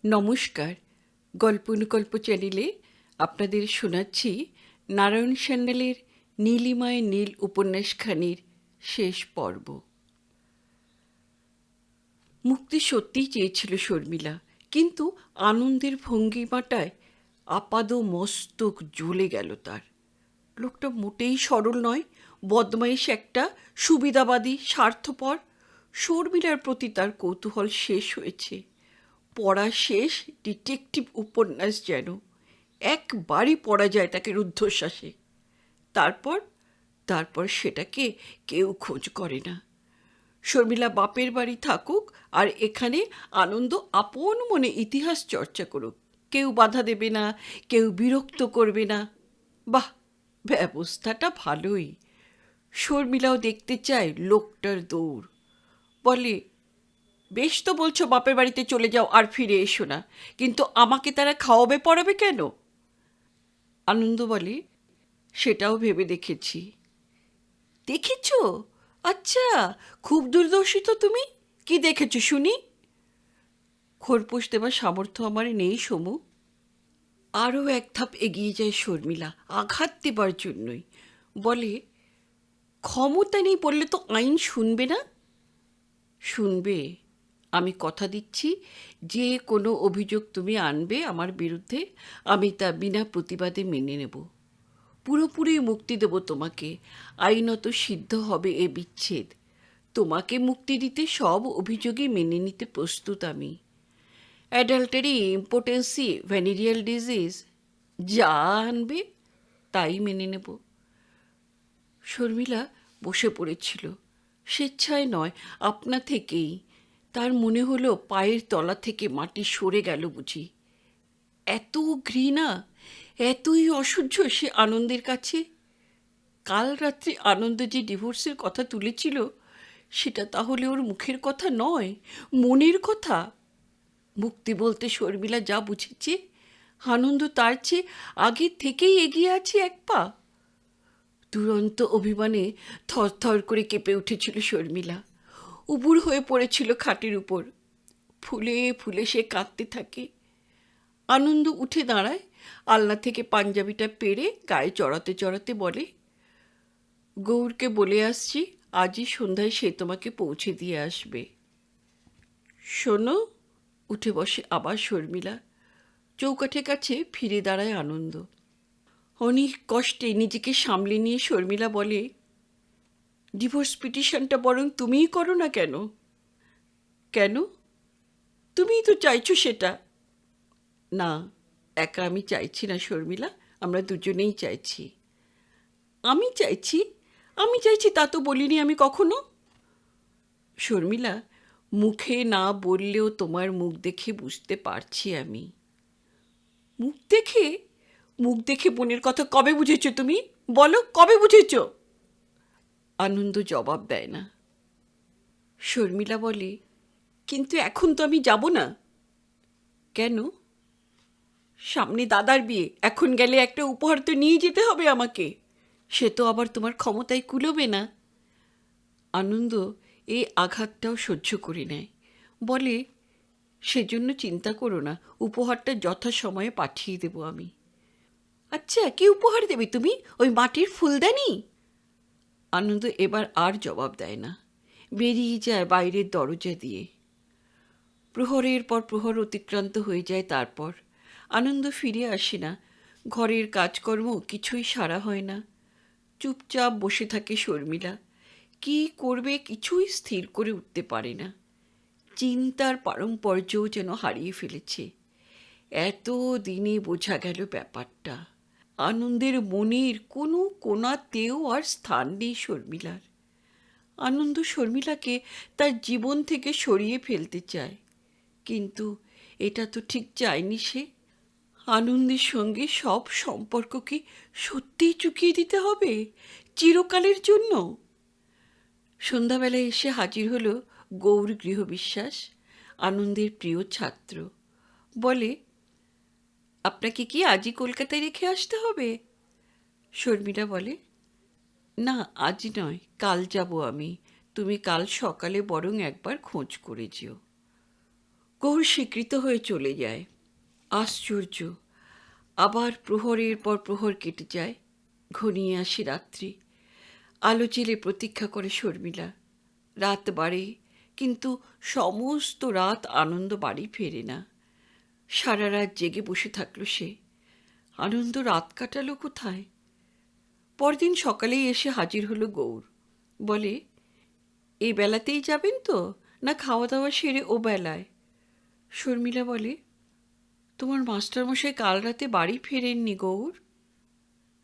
নমস্কার। গল্প অনুকল্প চ্যানেলে আপনাদের শোনাচ্ছি নারায়ণ সান্যালের নীলিমায় নীল উপন্যাসখানির শেষ পর্ব। মুক্তি সত্যিই চেয়েছিল শর্মিলা, কিন্তু আনন্দের ভঙ্গিমাটায় আপাদ মস্তক জ্বলে গেল তার। লোকটা মোটেই সরল নয়, বদমাইশ একটা, সুবিধাবাদী, স্বার্থপর। শর্মিলার প্রতি তার কৌতূহল শেষ হয়েছে। পড়া শেষ ডিটেকটিভ উপন্যাস যেন, একবারই পড়া যায় তাকে রুদ্ধশ্বাসে। তারপর তারপর সেটাকে কেউ খোঁজ করে না। শর্মিলা বাপের বাড়ি থাকুক আর এখানে আনন্দ আপন মনে ইতিহাস চর্চা করুক, কেউ বাধা দেবে না, কেউ বিরক্ত করবে না। বাহ, ব্যবস্থাটা ভালোই। শর্মিলাও দেখতে চায় লোকটার দৌড়। বলে, বেশ তো বলছো বাপের বাড়িতে চলে যাও আর ফিরে এসো না, কিন্তু আমাকে তারা খাওয়াবে পড়াবে কেন? আনন্দ বলে, সেটাও ভেবে দেখেছি। দেখেছ? আচ্ছা, খুব দূরদর্শী তো তুমি। কি দেখেছ শুনি? খোরপোশ দেবার সামর্থ্য আমার নেই সমু। আরও এক ধাপ এগিয়ে যায় শর্মিলা, আঘাত দেবার জন্যই। বলে, ক্ষমতা নেই বললে তো আইন শুনবে না? শুনবে। আমি কথা দিচ্ছি, যে কোনো অভিযোগ তুমি আনবে আমার বিরুদ্ধে, আমি তা বিনা প্রতিবাদে মেনে নেব। পুরোপুরি মুক্তি দেব তোমাকে। আইনত সিদ্ধ হবে এ বিচ্ছেদ। তোমাকে মুক্তি দিতে সব অভিযোগই মেনে নিতে প্রস্তুত আমি। অ্যাডাল্টারি, ইম্পোটেন্সি, ভ্যানিরিয়াল ডিজিজ, যা আনবে তাই মেনে নেব। শর্মিলা বসে পড়েছিল, স্বেচ্ছায় নয়, আপনা থেকেই। তার মনে হলো পায়ের তলা থেকে মাটি সরে গেল বুঝি। এত ঘৃণা, এতই অসহ্য সে আনন্দের কাছে। কাল রাত্রে আনন্দ যে ডিভোর্সের কথা তুলেছিল, সেটা তাহলে ওর মুখের কথা নয়, মনের কথা। মুক্তি বলতে শর্মিলা যা বুঝেছে, আনন্দ তার চেয়ে আগে থেকেই এগিয়ে আছে এক পা। দুরন্ত অভিমানে থরথর করে কেঁপে উঠেছিল শর্মিলা। উবুর হয়ে পড়েছিল খাটের উপর। ফুলে ফুলে সে কাঁদতে থাকে। আনন্দ উঠে দাঁড়ায়, আলনা থেকে পাঞ্জাবিটা পেরে গায়ে চড়াতে চড়াতে বলে, গৌরকে বলে আসছি আজই সন্ধ্যায় সে তোমাকে পৌঁছে দিয়ে আসবে। শোনো। উঠে বসে আবার শর্মিলা। চৌকাঠের কাছে ফিরে দাঁড়ায় আনন্দ। অনেক কষ্টে নিজেকে সামলে নিয়ে শর্মিলা বলে, ডিভোর্স পিটিশনটা বরং তুমিই করো না কেন? কেন? তুমিই তো চাইছো সেটা। না, একা আমি চাইছি না শর্মিলা, আমরা দুজনেই চাইছি। আমি চাইছি? আমি চাইছি তা তো বলিনি আমি কখনো। শর্মিলা, মুখে না বললেও তোমার মুখ দেখে বুঝতে পারছি আমি। মুখ দেখে? মুখ দেখে বোনের কথা কবে বুঝেছ তুমি? বলো, কবে বুঝেছ? আনন্দ জবাব দেয় না। শর্মিলা বলে, কিন্তু এখন তো আমি যাব না। কেন? সামনে দাদার বিয়ে, এখন গেলে একটা উপহার তো নিয়ে যেতে হবে আমাকে। সে তো আবার তোমার ক্ষমতায় কুলোবে না। আনন্দ এই আঘাতটাও সহ্য করে নেয়। বলে, সেজন্য চিন্তা করো না, উপহারটা যথাসময়ে পাঠিয়ে দেব আমি। আচ্ছা, কি উপহার দেবে তুমি? ওই মাটির ফুলদানি? আনন্দ এবার আর জবাব দেয় না, বেরিয়ে যায় বাইরের দরজা দিয়ে। প্রহরের পর প্রহর অতিক্রান্ত হয়ে যায়। তারপর আনন্দ ফিরে আসে না। ঘরের কাজকর্ম কিছুই সারা হয় না। চুপচাপ বসে থাকে শর্মিলা। কি করবে কিছুই স্থির করে উঠতে পারে না। চিন্তার পারম্পর্যও যেন হারিয়ে ফেলেছে। এত দিনে বোঝা গেল ব্যাপারটা। আনন্দের মনের কোনো কোণাতেও আর স্থান নেই শর্মিলার। আনন্দ শর্মিলাকে তার জীবন থেকে সরিয়ে ফেলতে চায়, কিন্তু এটা তো ঠিক চায়নি সে। আনন্দের সঙ্গে সব সম্পর্ককে সত্যিই চুকিয়ে দিতে হবে চিরকালের জন্য। সন্ধ্যাবেলায় এসে হাজির হলো গৌর গৃহবিশ্বাস, আনন্দের প্রিয় ছাত্র। বলে, আপনাকে কি আজই কলকাতায় রেখে আসতে হবে? শর্মিলা বলে, না আজ নয়, কাল যাব আমি। তুমি কাল সকালে বরং একবার খোঁজ করে যেও। গৌর স্বীকৃত হয়ে চলে যায়। আশ্চর্য, আবার প্রহরের পর প্রহর কেটে যায়, ঘনিয়ে আসে রাত্রি। আলো জেলে প্রতীক্ষা করে শর্মিলা। রাত বাড়ে, কিন্তু সমস্ত রাত আনন্দ বাড়ি ফেরে না। সারা রাত জেগে বসে থাকলো সে। আনন্দ রাত কাটালো কোথায়? পরদিন সকালেই এসে হাজির হলো গৌর। বলে, এই বেলাতেই যাবেন তো, না খাওয়া দাওয়া সেরে ও বেলায়? শর্মিলা বলে, তোমার মাস্টারমশাই কাল রাতে বাড়ি ফেরেননি গৌর।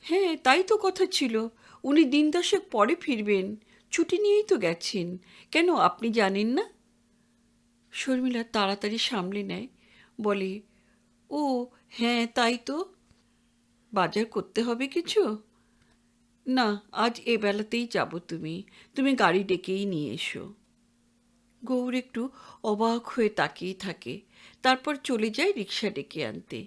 হ্যাঁ, তাই তো কথা ছিল, উনি দিন দশেক পরে ফিরবেন, ছুটি নিয়েই তো গেছেন। কেন, আপনি জানেন না? শর্মিলা তাড়াতাড়ি সামলে নেয়, বলে, ও হ্যাঁ তাই তো। বাজার করতে হবে কিছু? না, আজ এ বেলাতেই যাবো, তুমি তুমি গাড়ি ডেকেই নিয়ে এসো। গৌর একটু অবাক হয়ে তাকিয়ে থাকে, তারপর চলে যায় রিক্সা ডেকে আনতে।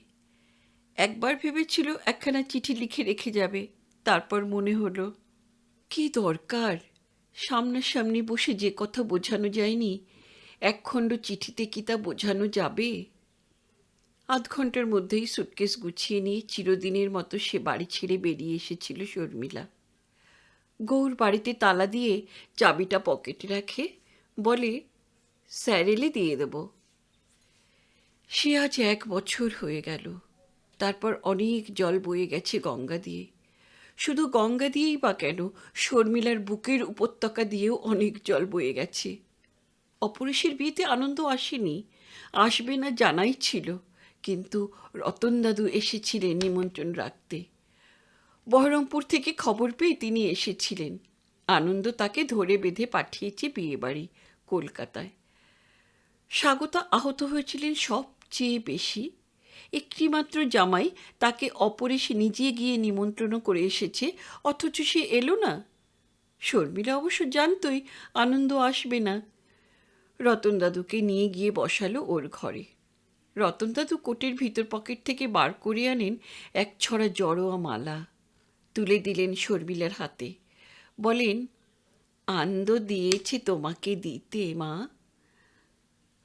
একবার ভেবেছিল একখানা চিঠি লিখে রেখে যাবে, তারপর মনে হলো, কি দরকার? সামনাসামনি বসে যে কথা বোঝানো যায়নি, একখণ্ড চিঠিতে কি তা বোঝানো যাবে? আধ ঘন্টার মধ্যেই সুটকেস গুছিয়ে নিয়ে চিরদিনের মতো সে বাড়ি ছেড়ে বেরিয়ে এসেছিল শর্মিলা। গৌর বাড়িতে তালা দিয়ে চাবিটা পকেটে রাখে, বলে, স্যার এলে দিয়ে দেব। সে আজ 1 বছর হয়ে গেল। তারপর অনেক জল বয়ে গেছে গঙ্গা দিয়ে। শুধু গঙ্গা দিয়েই বা কেন, শর্মিলার বুকের উপত্যকা দিয়েও অনেক জল বয়ে গেছে। অপরেশের বিয়েতে আনন্দ আসেনি, আসবে না জানাই ছিল, কিন্তু রতন দাদু এসেছিলেন নিমন্ত্রণ রাখতে। বহরমপুর থেকে খবর পেয়ে তিনি এসেছিলেন। আনন্দ তাকে ধরে বেঁধে পাঠিয়েছে বিয়েবাড়ি কলকাতায়। স্বাগতা আহত হয়েছিলেন সবচেয়ে বেশি। একটিমাত্র জামাই, তাকে অপরেশ নিজে গিয়ে নিমন্ত্রণ করে এসেছে, অথচ সে এলো না। শর্মিলা অবশ্য জানতই আনন্দ আসবে না। রতন দাদুকে নিয়ে গিয়ে বসালো ওর ঘরে। রতন দাদু কোটের ভিতর পকেট থেকে বার করে আনেন এক ছড়া জড়োয়া মালা, তুলে দিলেন শর্মিলার হাতে। বলেন, আনন্দ দিয়েছে তোমাকে দিতে মা।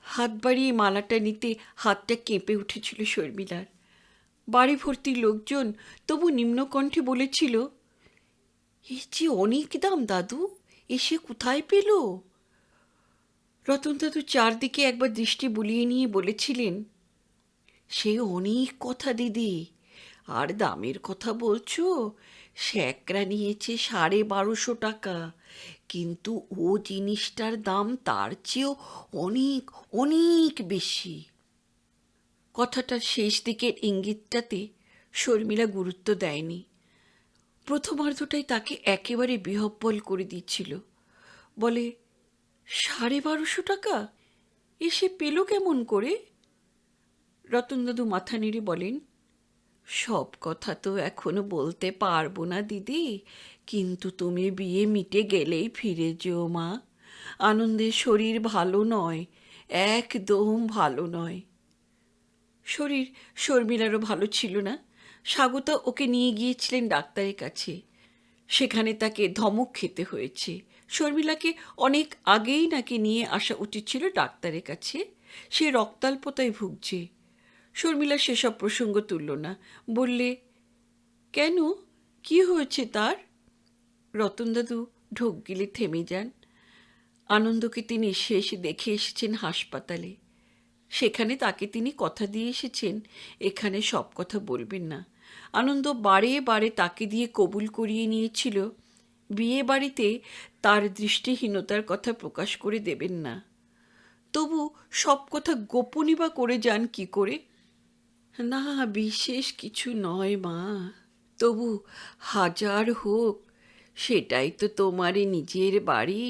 হাত বাড়িয়ে মালাটা নিতে হাতটা কেঁপে উঠেছিল শর্মিলার। বাড়ি ভর্তি লোকজন, তবু নিম্নকণ্ঠে বলেছিল, এ যে অনেক দাম দাদু, এসে কোথায় পেল? রতন দাদু চারদিকে একবার দৃষ্টি বুলিয়ে নিয়ে বলেছিলেন, সে অনেক কথা দিদি, আর দামের কথা বলছো? স্যাকরা নিয়েছে 1250 টাকা, কিন্তু ও জিনিসটার দাম তার চেয়েও অনেক অনেক বেশি। কথাটার শেষ দিকের ইঙ্গিতটাতে শর্মিলা গুরুত্ব দেয়নি। প্রথমার্ধটাই তাকে একেবারে বিহ্বল করে দিচ্ছিল। বলে, 1250 টাকা এসে পেল কেমন করে? রতন দাদু মাথা নেড়ে বলেন, সব কথা তো এখনো বলতে পারবো না দিদি, কিন্তু তুমি বিয়ে মিটে গেলেই ফিরে যেও মা। আনন্দের শরীর ভালো নয়, একদম ভালো নয়। শরীর শর্মিলারও ভালো ছিল না। স্বাগতা ওকে নিয়ে গিয়েছিলেন ডাক্তারের কাছে। সেখানে তাকে ধমক খেতে হয়েছে। শর্মিলাকে অনেক আগেই নাকি নিয়ে আসা উচিত ছিল ডাক্তারের কাছে। সে রক্তাল্পতায় ভুগছে। শর্মিলা সেসব প্রসঙ্গ তুলল না, বললে, কেন, কি হয়েছে তার? রতন দাদু ঢোক গিলে থেমে যান। আনন্দকে তিনি শেষ দেখে এসেছেন হাসপাতালে। সেখানে তাকে তিনি কথা দিয়ে এসেছেন, এখানে সব কথা বলবেন না। আনন্দ বারে বারে তাকে দিয়ে কবুল করিয়ে নিয়েছিল বিয়ে বাড়িতে তার দৃষ্টিহীনতার কথা প্রকাশ করে দেবেন না। তবু সব কথা গোপনই বা করে যান কি করে? না, বিশেষ কিছু নয় মা, তবু হাজার হোক, সেটাই তো তোমারই নিজের বাড়ি।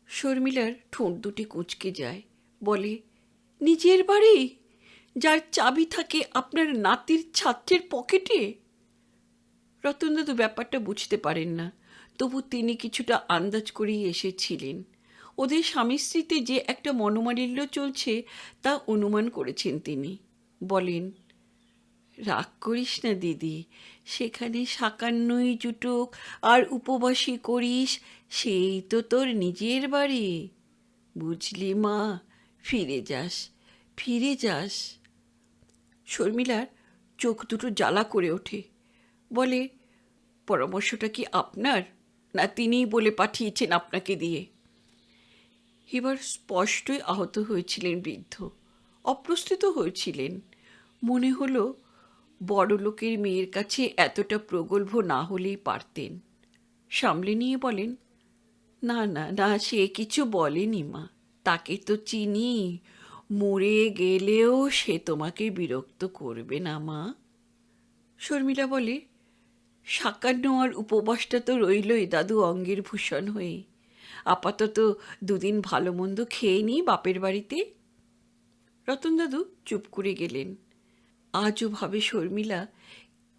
শর্মিলার ঠোঁট দুটি কুঁচকে যায়। বলে, নিজের বাড়ি, যার চাবি থাকে আপনার নাতির ছাত্রের পকেটে? রতন দাদু ব্যাপারটা বুঝতে পারেন না, তবু তিনি কিছুটা আন্দাজ করেই এসেছিলেন। ওদের স্বামী স্ত্রীতে যে একটা মনোমালিন্য চলছে তা অনুমান করেছেন তিনি। বলেন, রাগ করিস না দিদি, সেখানে 57 জুটুক আর উপবাসী করিস, সেই তো তোর নিজের বাড়ি। বুঝলি মা, ফিরে যাস, ফিরে যাস। শর্মিলার চোখ দুটো জ্বালা করে ওঠে। বলে, পরামর্শটা কি আপনার, না তিনিই বলে পাঠিয়েছেন আপনাকে দিয়ে? এবার স্পষ্টই আহত হয়েছিলেন বৃদ্ধ, অপ্রস্তুত হয়েছিলেন। মনে হলো বড়লোকের মেয়ের কাছে এতটা প্রগল্ভ না হলেই পারতেন। সামলে নিয়ে বলেন, না না না, সে কিছু বলেনি মা, তাকে তো চিনি, মরে গেলেও সে তোমাকে বিরক্ত করবে না মা। শর্মিলা বলে, সাকান্ন আর উপবাসটা তো রইলই দাদু অঙ্গের ভূষণ হয়ে। আপাতত দুদিন ভালো মন্দ খেয়ে নিই বাপের বাড়িতে। রতন দাদু চুপ করে গেলেন। আজও ভাবে শর্মিলা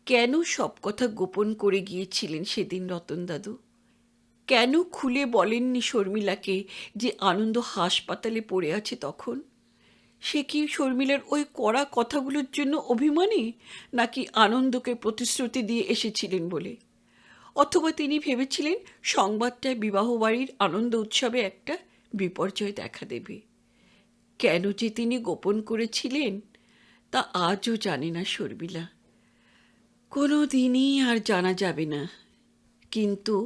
কেন সব কথা গোপন করে গিয়েছিলেন সেদিন রতন দাদু। কেন খুলে বলেননি শর্মিলাকে যে আনন্দ হাসপাতালে পড়ে আছে তখন? সে কি শর্মিলার ওই কড়া কথাগুলোর জন্য অভিমানী, নাকি আনন্দকে প্রতিশ্রুতি দিয়ে এসেছিলেন বলে? অথবা তিনি ভেবেছিলেন সংবাদটায় বিবাহবাড়ির আনন্দ উৎসবে একটা বিপর্যয় দেখা দেবে। কেন যে তিনি গোপন করেছিলেন তা আজও জানে না শর্মিলা, কোনো দিনই আর জানা যাবে না। কিন্তু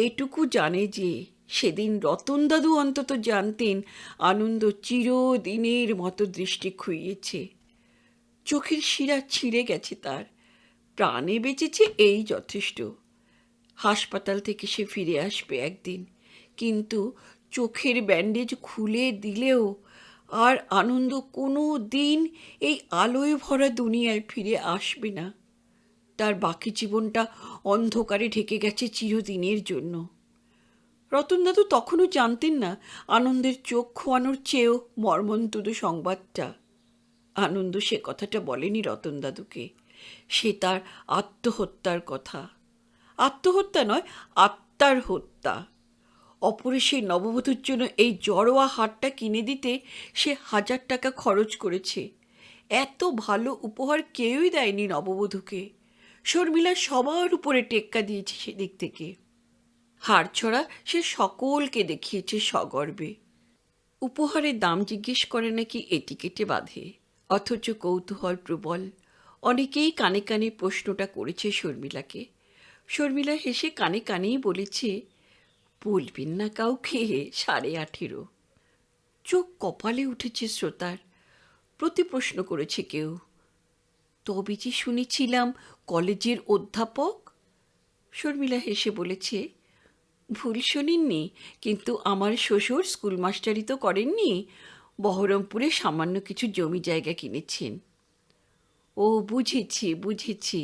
এটুকু জানে যে সেদিন রতন দাদু অন্তত জানতেন আনন্দ চিরদিনের মতো দৃষ্টি খুইয়েছে। চোখের শিরা ছিঁড়ে গেছে তার, প্রাণে বেঁচেছে এই যথেষ্ট। হাসপাতাল থেকে সে ফিরে আসবে একদিন, কিন্তু চোখের ব্যান্ডেজ খুলে দিলেও আর আনন্দ কোনো দিন এই আলোয় ভরা দুনিয়ায় ফিরে আসবে না। তার বাকি জীবনটা অন্ধকারে ঢেকে গেছে চিরদিনের জন্য। রতন দাদু তখনও জানতেন না আনন্দের চোখ খোয়ানোর চেয়েও মর্মন্তুদ সংবাদটা। আনন্দ সে কথাটা বলেনি রতন দাদুকে, সে তার আত্মহত্যার কথা। আত্মহত্যা নয়, আত্মার হত্যা। অপরে সেই নববধূর জন্য এই জড়োয়া হারটা কিনে দিতে সে 1000 টাকা খরচ করেছে। এত ভালো উপহার কেউই দেয়নি নববধূকে। শর্মিলা সবার উপরে টেক্কা দিয়েছে সেদিক থেকে। হার ছড়া সে সকলকে দেখিয়েছে সগর্বে। উপহারের দাম জিজ্ঞেস করে নাকি এটিকেটে বাঁধে, অথচ কৌতূহল প্রবল। অনেকেই কানে কানে প্রশ্নটা করেছে শর্মিলাকে। শর্মিলা হেসে কানে কানেই বলেছে, বলবেন না কাউকে, 18.5। চোখ কপালে উঠেছে শ্রোতার। প্রতি প্রশ্ন করেছে কেউ, তবে যে শুনেছিলাম কলেজের অধ্যাপক। শর্মিলা হেসে বলেছে, ভুল শোনেননি, কিন্তু আমার শ্বশুর স্কুল মাস্টারি তো করেননি, বহরমপুরে সামান্য কিছু জমি জায়গা কিনেছেন। ও বুঝেছি বুঝেছি,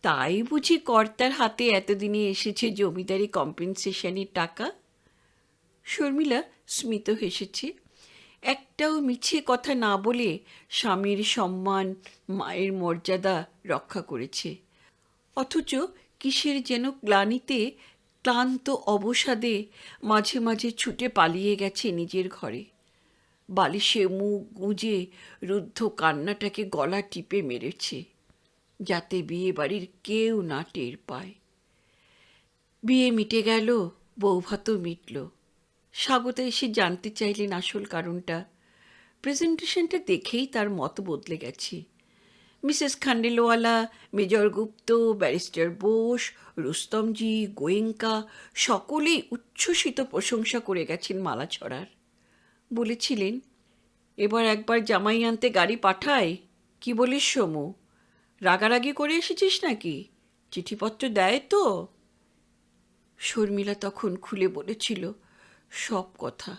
তাই বুঝি কর্তার হাতে এতদিনে এসেছে জমিদারি কম্পেনসেশনের টাকা? শর্মিলা স্মিত হেসেছে। একটাও মিছে কথা না বলে স্বামীর সম্মান, মায়ের মর্যাদা রক্ষা করেছে। অথচ কিসের যেন গ্লানিতে, ক্লান্ত অবসাদে মাঝে মাঝে ছুটে পালিয়ে গেছে নিজের ঘরে। বালিশে মুখ গুঁজে রুদ্ধ কান্নাটাকে গলা টিপে মেরেছে, যাতে বিয়ে বাড়ির কেউ না টের পায়। বিয়ে মিটে গেল, বৌভাতও মিটল। স্বাগতা এসে জানতে চাইলেন আসল কারণটা। প্রেজেন্টেশনটা দেখেই তার মত বদলে গেছে। মিসেস খান্ডেলওয়ালা, মেজর গুপ্ত, ব্যারিস্টার বোস, রুস্তমজি, গোয়েঙ্কা সকলেই উচ্ছ্বসিত প্রশংসা করে গেছেন মালা ছড়ার। বলেছিলেন, এবার একবার জামাই আনতে গাড়ি পাঠায়। কি বলিস সমু, রাগারাগি করে এসেছিস নাকি? চিঠিপত্র দেয় তো? শর্মিলা তখন খুলে বলেছিল সব কথা।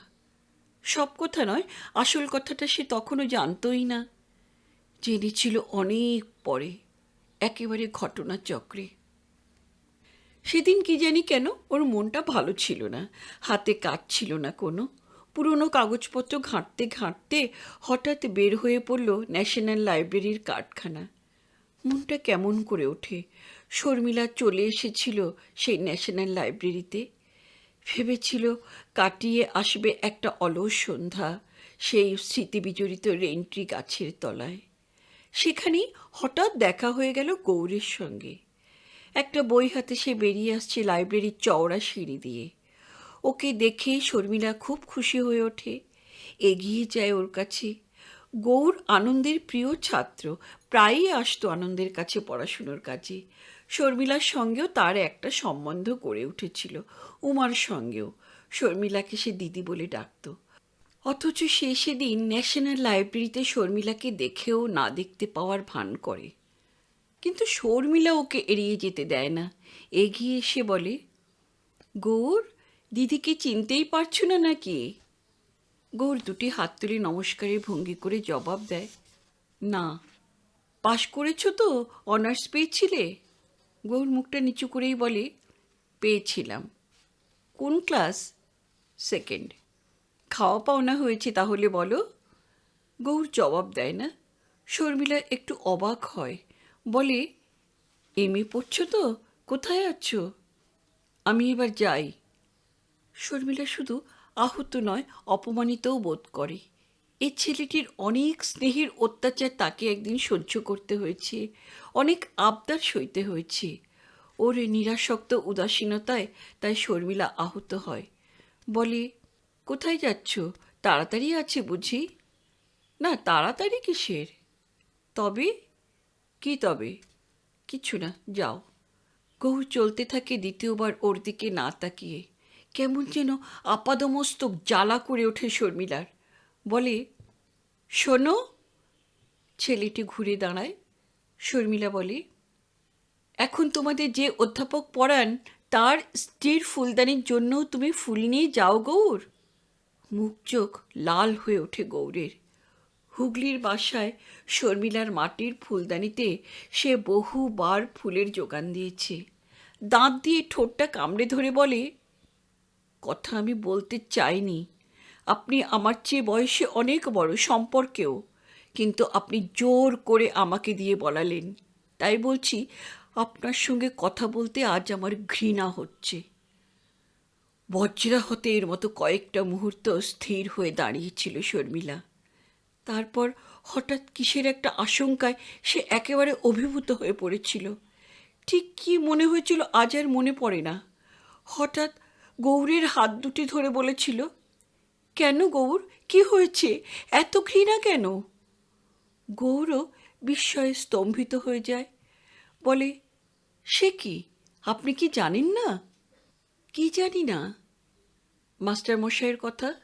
সব কথা নয়, আসল কথাটা সে তখনও জানতই না। জেনেছিল অনেক পরে, একেবারে ঘটনাচক্রে। সেদিন কি জানি কেন ওর মনটা ভালো ছিল না, হাতে কাজ ছিল না কোনো। পুরনো কাগজপত্র ঘাঁটতে ঘাঁটতে হঠাৎ বের হয়ে পড়ল ন্যাশনাল লাইব্রেরির কার্ডখানা। মনটা কেমন করে ওঠে। শর্মিলা চলে এসেছিল সেই ন্যাশনাল লাইব্রেরিতে। ভেবেছিল কাটিয়ে আসবে একটা অলস সন্ধ্যা সেই স্মৃতিবিজড়িত রেন্ট্রি গাছের তলায়। সেখানেই হঠাৎ দেখা হয়ে গেল গৌরের সঙ্গে। একটা বই হাতে সে বেরিয়ে আসছে লাইব্রেরির চওড়া সিঁড়ি দিয়ে। ওকে দেখে শর্মিলা খুব খুশি হয়ে ওঠে। এগিয়ে যায় ওর কাছে। গৌর আনন্দের প্রিয় ছাত্র, প্রায়ই আসতো আনন্দের কাছে পড়াশুনোর কাজে। শর্মিলার সঙ্গেও তার একটা সম্বন্ধ গড়ে উঠেছিল, উমার সঙ্গেও। শর্মিলাকে সে দিদি বলে ডাকত। অথচ সে সেদিন ন্যাশনাল লাইব্রেরিতে শর্মিলাকে দেখেও না দেখতে পাওয়ার ভান করে। কিন্তু শর্মিলা ওকে এড়িয়ে যেতে দেয় না, এগিয়ে এসে বলে, গৌর, দিদিকে চিনতেই পারছো না নাকি? গৌর দুটি হাত তুলে নমস্কারের ভঙ্গি করে জবাব দেয়, না। পাশ করেছ তো? অনার্স পেয়েছিলে? গৌর মুখটা নিচু করেই বলে, পেয়েছিলাম। কোন ক্লাস? সেকেন্ড। খাওয়া পাওনা হয়েছে তাহলে বলো? গৌর জবাব দেয় না। শর্মিলা একটু অবাক হয়, বলে, এমএ পড়ছো তো? কোথায় আছো? আমি এবার যাই। শর্মিলা শুধু আহত নয়, অপমানিতও বোধ করে। এই ছেলেটির অনেক স্নেহের অত্যাচার তাকে একদিন সহ্য করতে হয়েছে, অনেক আবদার সইতে হয়েছে। ওর নিরাসক্ত উদাসীনতায় তাই শর্মিলা আহত হয়। বলে, কোথায় যাচ্ছ? তাড়াতাড়ি আছে বুঝি? না, তাড়াতাড়ি কিসের? তবে? কি তবে? কিছু না, যাও। গৌর চলতে থাকে দ্বিতীয়বার ওর দিকে না তাকিয়ে। কেমন যেন আপাদমস্তক জ্বালা করে ওঠে শর্মিলার। বলে, শোনো। ছেলেটি ঘুরে দাঁড়ায়। শর্মিলা বলে, এখন তোমাদের যে অধ্যাপক পড়ান তার স্ত্রীর ফুলদানির জন্যও তুমি ফুল নিয়ে যাও গৌর? মুখ চোখ লাল হয়ে ওঠে গৌরের। হুগলির বাসায় শর্মিলার মাটির ফুলদানিতে সে বহুবার ফুলের যোগান দিয়েছে। দাঁত দিয়ে ঠোঁটটা কামড়ে ধরে বলে, কথা আমি বলতে চাইনি। আপনি আমার চেয়ে বয়সে অনেক বড়, সম্পর্কেও, কিন্তু আপনি জোর করে আমাকে দিয়ে বলালেন। তাই বলছি, আপনার সঙ্গে কথা বলতে আজ আমার ঘৃণা হচ্ছে। বজ্রাহতের মতো কয়েকটা মুহূর্ত স্থির হয়ে দাঁড়িয়েছিল শর্মিলা। তারপর হঠাৎ কিসের একটা আশঙ্কায় সে একেবারে অভিভূত হয়ে পড়েছিল। ঠিক কী মনে হয়েছিল আজ আর মনে পড়ে না। হঠাৎ গৌরের হাত দুটি ধরে বলেছিল, কেন গৌর, কি হয়েছে? এত ঘৃণা কেন? গৌরও বিস্ময়ে স্তম্ভিত হয়ে যায়। বলে, সে কি, আপনি কি জানেন না? কি জানি না? মাস্টারমশাইয়ের কথা।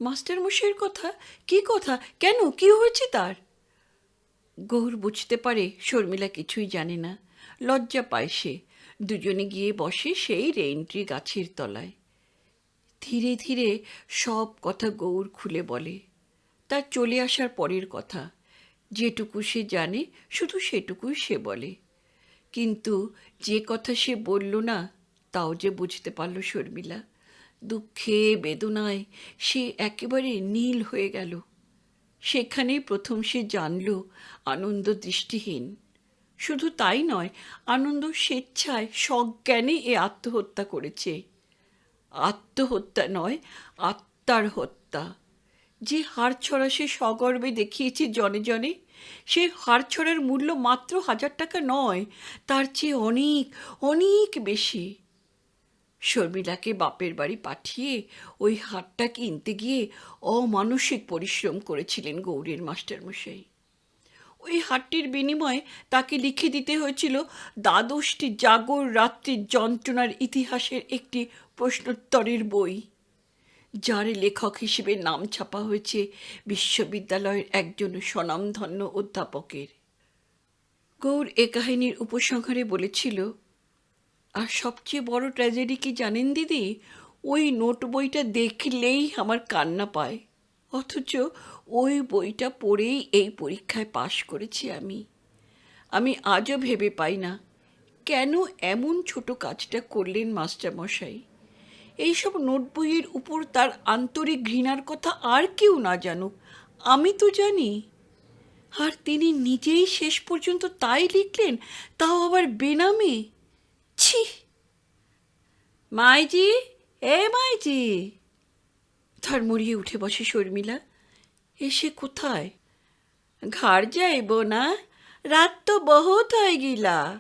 মাস্টারমশাইয়ের কথা? কি কথা? কেন, কি হয়েছে তার? গৌর বুঝতে পারে শর্মিলা কিছুই জানে না। লজ্জা পায় সে। দুজনে গিয়ে বসে সেই রেইনট্রি গাছের তলায়। ধীরে ধীরে সব কথা গৌর খুলে বলে। তার চলে আসার পরের কথা। যেটুকু সে জানে শুধু সেটুকুই সে বলে। কিন্তু যে কথা সে বলল না তাও যে বুঝতে পারল শর্মিলা। দুঃখে বেদনায় সে একেবারে নীল হয়ে গেল। সেখানেই প্রথম সে জানল আনন্দ দৃষ্টিহীন। শুধু তাই নয়, আনন্দ স্বেচ্ছায় সজ্ঞানে এ আত্মহত্যা করেছে। আত্মহত্যা নয়, আত্মার হত্যা। যে হাড়ছড়া সে সগর্বে দেখিয়েছে জনে জনে, সে হাড়ছড়ার মূল্য মাত্র 1000 টাকা নয়, তার চেয়ে অনেক অনেক বেশি। শর্মিলাকে বাপের বাড়ি পাঠিয়ে ওই হারটা কিনতে গিয়ে অমানসিক পরিশ্রম করেছিলেন গৌরীর মাস্টারমশাই। ওই হারটির বিনিময়ে তাকে লিখে দিতে হয়েছিল দ্বাদশটি জাগর রাত্রির যন্ত্রণার ইতিহাসের একটি প্রশ্নোত্তরের বই, যার লেখক হিসেবে নাম ছাপা হয়েছে বিশ্ববিদ্যালয়ের একজন স্বনামধন্য অধ্যাপকের। গৌর এ কাহিনীর উপসংহারে বলেছিল, আর সবচেয়ে বড় ট্র্যাজেডি কি জানেন দিদি? ওই নোট বইটা দেখলেই আমার কান্না পায়। অথচ ওই বইটা পড়েই এই পরীক্ষায় পাশ করেছি আমি। আমি আজও ভেবে পাই না কেন এমন ছোট কাজটা করলেন মাস্টারমশাই। এইসব নোট বইয়ের উপর তার আন্তরিক ঘৃণার কথা আর কেউ না জানুক, আমি তো জানি। আর তিনি নিজেই শেষ পর্যন্ত তাই লিখলেন, তাও আবার বেনামে। ছি! মাইজি, এ মাইজি! ধর্মড়িয়ে উঠে বসে শর্মিলা। এসে কোথায়? ঘর যাইব না, রাত তো বহুত হয়ে গিলা।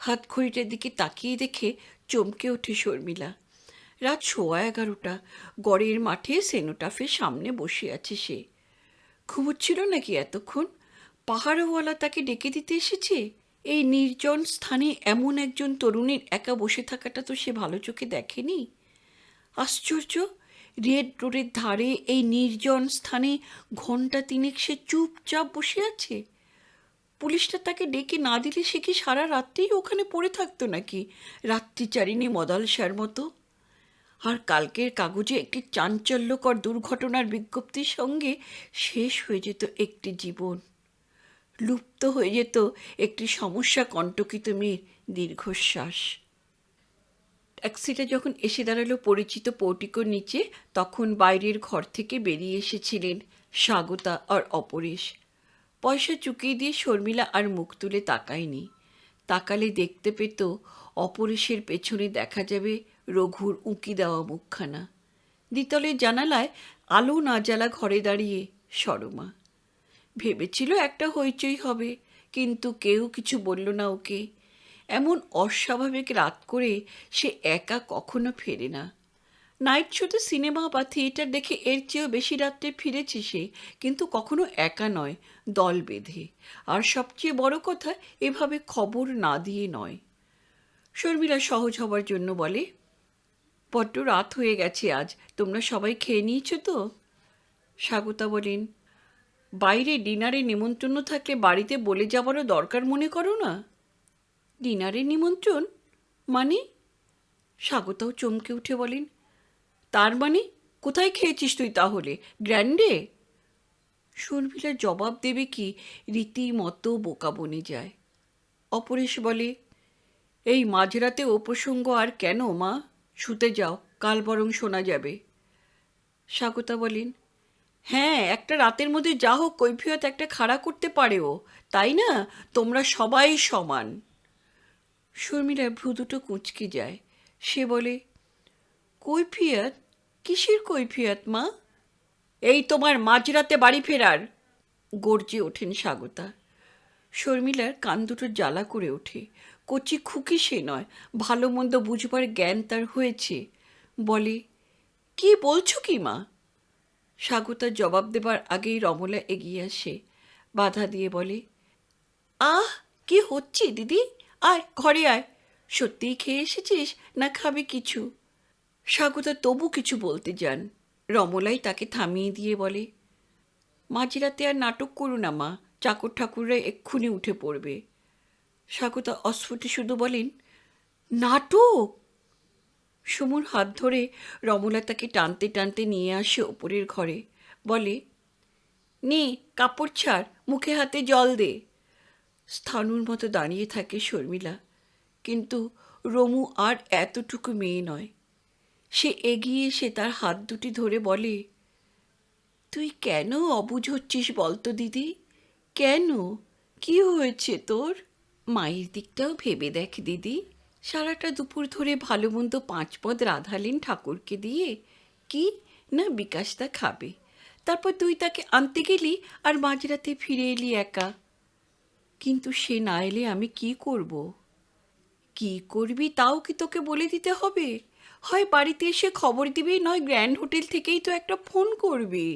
হাত ঘড়িটার দিকে তাকিয়ে দেখে চমকে ওঠে শর্মিলা। রাত 11:15, গড়ের মাঠে সেনোটাফের সামনে বসে আছে সে। ঘুমোচ্ছিল নাকি এতক্ষণ? পাহাড়ওয়ালা তাকে ডেকে দিতে এসেছে? এই নির্জন স্থানে এমন একজন তরুণীর একা বসে থাকাটা তো সে ভালো চোখে দেখেনি। আশ্চর্য, রেড রোডের ধারে এই নির্জন স্থানে ঘণ্টা তিনেক সে চুপচাপ বসে আছে। পুলিশটা তাকে ডেকে না দিলে সে কি সারা রাত্রেই ওখানে পড়ে থাকতো নাকি, রাত্রিচারিণী মদালসার মতো? আর কালকের কাগজে একটি চাঞ্চল্যকর দুর্ঘটনার বিজ্ঞপ্তির সঙ্গে শেষ হয়ে যেত একটি জীবন, লুপ্ত হয়ে যেত একটি সমস্যা কণ্টকিত মেয়ের দীর্ঘশ্বাস। ট্যাক্সিটা যখন এসে দাঁড়ালো পরিচিত পোর্টিকোর নিচে, তখন বাইরের ঘর থেকে বেরিয়ে এসেছিলেন স্বাগতা আর অপরেশ। পয়সা চুকিয়ে দিয়ে শর্মিলা আর মুখ তুলে তাকায়নি। তাকালে দেখতে পেত অপরেশের পেছনে দেখা যাবে রঘুর উঁকি দেওয়া মুখখানা। দ্বিতলের জানালায় আলো না জ্বালা ঘরে দাঁড়িয়ে সরমা। ভেবেছিল একটা হইচই হবে, কিন্তু কেউ কিছু বলল না ওকে। এমন অস্বাভাবিক রাত করে সে একা কখনো ফেরে না। নাইট শোতে সিনেমা বা থিয়েটার দেখে এর চেয়েও বেশি রাত্রে ফিরেছে সে, কিন্তু কখনো একা নয়, দল বেঁধে। আর সবচেয়ে বড় কথা, এভাবে খবর না দিয়ে নয়। শর্মিলা সহজ হবার জন্য বলে, বড্ড রাত হয়ে গেছে আজ, তোমরা সবাই খেয়ে নিয়েছো তো? স্বাগতা বলেন, বাইরে ডিনারে নিমন্ত্রণ থাকলে বাড়িতে বলে যাবারও দরকার মনে করো না? ডিনারে নিমন্ত্রণ মানে? স্বাগতাও চমকে উঠে বলেন, তার মানে কোথায় খেয়েছিস তুই তাহলে, গ্র্যান্ডে? শর্মিলা জবাব দেবে কি রীতিমতো বোকা বনে যায়। অপরেশ বলে, এই মাঝরাতে ও প্রসঙ্গ আর কেন মা? শুতে যাও, কাল বরং শোনা যাবে। স্বাগতা বলেন, হ্যাঁ, একটা রাতের মধ্যে যা হোক কৈফিয়ত একটা খাড়া করতে পারে ও, তাই না? তোমরা সবাই সমান। শর্মিলার ভ্রু দুটো কুঁচকে যায়। সে বলে, কৈফিয়ত? কিসের কৈফিয়ত মা? এই তোমার মাঝরাতে বাড়ি ফেরার, গর্জে ওঠেন স্বাগতা। শর্মিলার কান দুটো জ্বালা করে ওঠে। কচি খুকি সে নয়, ভালো মন্দ বুঝবার জ্ঞান তার হয়েছে। বলে, কি বলছো কি মা? স্বাগতা জবাব দেবার আগেই রমলা এগিয়ে আসে, বাধা দিয়ে বলে, আহ, কি হচ্ছে দিদি? আয় ঘরে আয়। সত্যিই খেয়ে এসেছিস না খাবে কিছু? স্বাগতা তবু কিছু বলতে যান, রমলাই তাকে থামিয়ে দিয়ে বলে, মাঝরাতে আর নাটক করু না মা, চাকর ঠাকুররা এক্ষুনি উঠে পড়বে। স্বাগতা অস্ফুটে শুধু বলেন, নাটক? সমুর হাত ধরে রমলা তাকে টানতে টানতে নিয়ে আসে ওপরের ঘরে। বলে, নে কাপড় ছাড়, মুখে হাতে জল দে। স্থানুর মতো দাঁড়িয়ে থাকে শর্মিলা, কিন্তু রমু আর এতটুকু মেয়ে নয়। সে এগিয়ে এসে তার হাত দুটি ধরে বলে, তুই কেন অবুঝ হচ্ছিস বলতো দিদি? কেন? কি হয়েছে তোর? মায়ের দিকটাও ভেবে দেখ দিদি। সারাটা দুপুর ধরে ভালো মন্দ 5 পদ রাঁধালেন ঠাকুরকে দিয়ে, কি না বিকাশদা খাবে। তারপর তুই তাকে আনতে গেলি আর মাঝরাতে ফিরে এলি একা। কিন্তু সে না এলে আমি কি করব? কি করবি তাও কি তোকে বলে দিতে হবে? হয় বাড়িতে এসে খবর দিবি, নয় গ্র্যান্ড হোটেল থেকেই তো একটা ফোন করবি।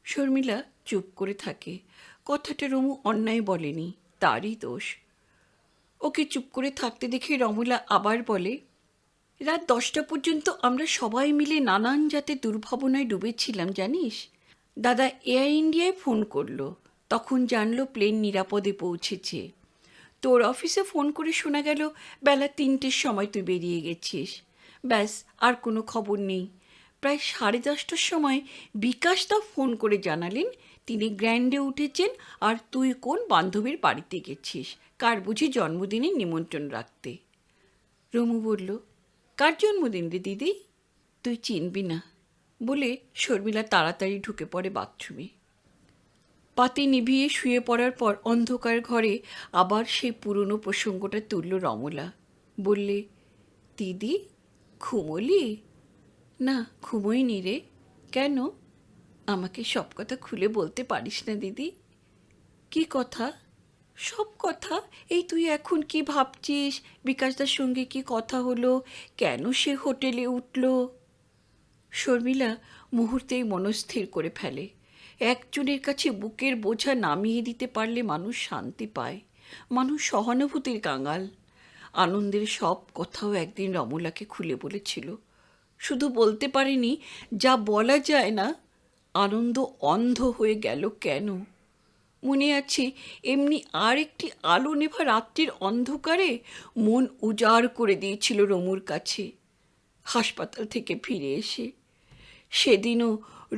শর্মিলা চুপ করে থাকে। কথাটা রমু অন্যায় বলেনি, তারই দোষ। ওকে চুপ করে থাকতে দেখে রমলা আবার বলে, রাত 10টা পর্যন্ত আমরা সবাই মিলে নানান জাতের দুর্ভাবনায় ডুবেছিলাম জানিস। দাদা এয়ার ইন্ডিয়ায় ফোন করলো, তখন জানলো প্লেন নিরাপদে পৌঁছেছে। তোর অফিসে ফোন করে শোনা গেল বেলা 3টের সময় তুই বেরিয়ে গেছিস। ব্যাস, আর কোনো খবর নেই। প্রায় 10:30টার সময় বিকাশদা ফোন করে জানালেন তিনি গ্র্যান্ডে উঠেছেন আর তুই কোন বান্ধবীর বাড়িতে গেছিস, কার বুঝি জন্মদিনের নিমন্ত্রণ রাখতে। রমু বলল, কার জন্মদিন রে দিদি? তুই চিনবি না, বলে শর্মিলা তাড়াতাড়ি ঢুকে পড়ে বাথরুমে। বাতি নিভিয়ে শুয়ে পড়ার পর অন্ধকার ঘরে আবার সেই পুরনো প্রসঙ্গটা তুলল রমলা। বললে, দিদি ঘুমোলি? না, ঘুমোইনি রে। কেন? আমাকে সব কথা খুলে বলতে পারিস না দিদি? কি কথা? সব কথা? এই তুই এখন কি ভাবছিস? বিকাশদার সঙ্গে কি কথা হলো? কেন সে হোটেলে উঠল? শর্মিলা মুহূর্তেই মনস্থির করে ফেলে। একজনের কাছে বুকের বোঝা নামিয়ে দিতে পারলে মানুষ শান্তি পায়, মানুষ সহানুভূতির কাঙাল। আনন্দের সব কথাও একদিন রমলাকে খুলে বলেছিল, শুধু বলতে পারেনি যা বলা যায় না। আনন্দ অন্ধ হয়ে গেল কেন? মনে আছে এমনি আর একটি আলো নেভা রাত্রির অন্ধকারে মন উজাড় করে দিয়েছিল রমুর কাছে, হাসপাতাল থেকে ফিরে এসে। সেদিনও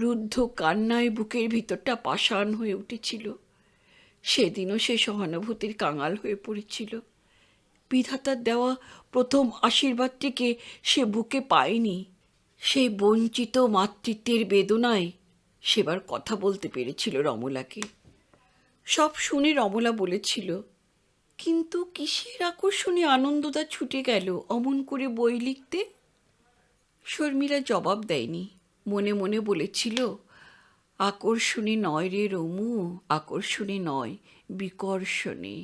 রুদ্ধ কান্নায় বুকের ভিতরটা পাষাণ হয়ে উঠেছিল। সেদিনও সে সহানুভূতির কাঙাল হয়ে পড়েছিল। বিধাতার দেওয়া প্রথম আশীর্বাদটিকে সে বুকে পায়নি। সেই বঞ্চিত মাতৃত্বের বেদনায় সেবার কথা বলতে পেরেছিল রমলাকে। সব শুনে রমলা বলেছিল, কিন্তু কিসের আকর্ষণে আনন্দদা ছুটে গেল অমন করে বই লিখতে? শর্মিলা জবাব দেয়নি, মনে মনে বলেছিল, আকর্ষণে নয় রে রমু, আকর্ষণে নয়, বিকর্ষণে।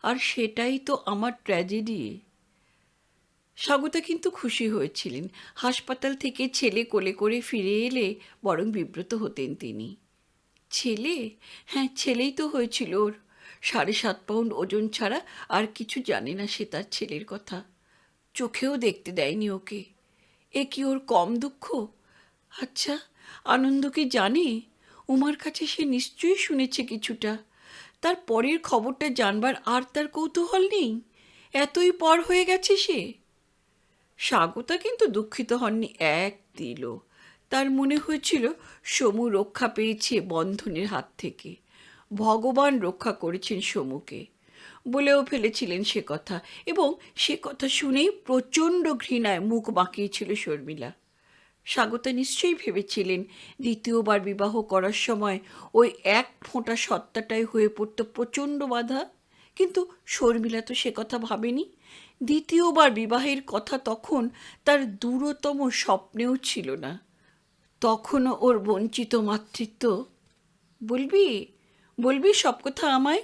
আর সেটাই তো আমার ট্র্যাজেডি। স্বাগতা কিন্তু খুশি হয়েছিলেন। হাসপাতাল থেকে ছেলে কোলে করে ফিরে এলে বরং বিব্রত হতেন তিনি। ছেলে? হ্যাঁ, ছেলেই তো হয়েছিল ওর। 7.5 পাউন্ড ওজন ছাড়া আর কিছু জানে না সে তার ছেলের কথা। চোখেও দেখতে দেয়নি ওকে। এ কি ওর কম দুঃখ? আচ্ছা, আনন্দ কি জানে? উমার কাছে সে নিশ্চয়ই শুনেছে কিছুটা। তার পরের খবরটা জানবার আর তার কৌতূহল নেই? এতই পর হয়ে গেছে সে। স্বাগতা কিন্তু দুঃখিত হননি এক তিলও। তার মনে হয়েছিল সমু রক্ষা পেয়েছে বন্ধনের হাত থেকে। ভগবান রক্ষা করেছেন সমুকে, বলেও ফেলেছিলেন সে কথা। এবং সে কথা শুনেই প্রচণ্ড ঘৃণায় মুখ বাঁকিয়েছিল শর্মিলা। স্বাগতা নিশ্চয়ই ভেবেছিলেন দ্বিতীয়বার বিবাহ করার সময় ওই এক ফোঁটা সত্তাটাই হয়ে পড়ত প্রচণ্ড বাধা। কিন্তু শর্মিলা তো সে কথা ভাবেনি। দ্বিতীয়বার বিবাহের কথা তখন তার দূরতম স্বপ্নেও ছিল না। তখনও ওর বঞ্চিত মাতৃত্ব। বলবি, বলবি সব কথা আমায়?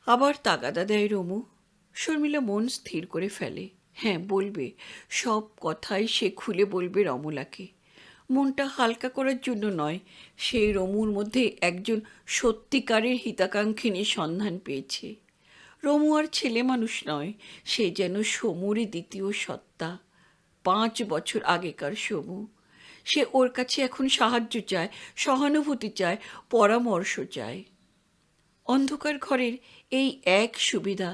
আবার তাগাদা দেয় রমু। শর্মিলা মন স্থির করে ফেলে, হ্যাঁ বলবে, সব কথাই সে খুলে বলবে রমলাকে। মনটা হালকা করার জন্য নয়, সেই রমুর মধ্যে একজন সত্যিকারের হিতাকাঙ্ক্ষিনীর সন্ধান পেয়েছে। রমু আর ছেলে মানুষ নয়, সে যেন সমুরই দ্বিতীয় সত্তা, 5 বছর আগেকার সমু। সে ওর কাছে এখন সাহায্য চায়, সহানুভূতি চায়, পরামর্শ চায়। অন্ধকার ঘরের এই এক সুবিধা,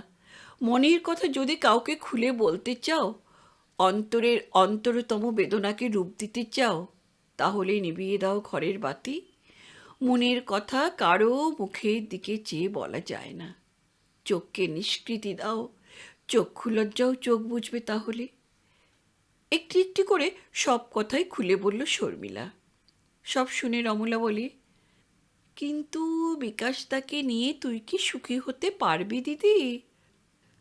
মনের কথা যদি কাউকে খুলে বলতে চাও, অন্তরের অন্তরতম বেদনাকে রূপ দিতে চাও, তাহলে নিভিয়ে দাও ঘরের বাতি। মনের কথা কারো মুখের দিকে চেয়ে বলা যায় না। চোখকে নিষ্কৃতি দাও, চক্ষু লজ্জাও চোখ বুঝবে তাহলে। একটি একটি করে সব কথাই খুলে বলল শর্মিলা। সব শুনে রমলা বলে, কিন্তু বিকাশদাকে নিয়ে তুই কি সুখী হতে পারবি দিদি?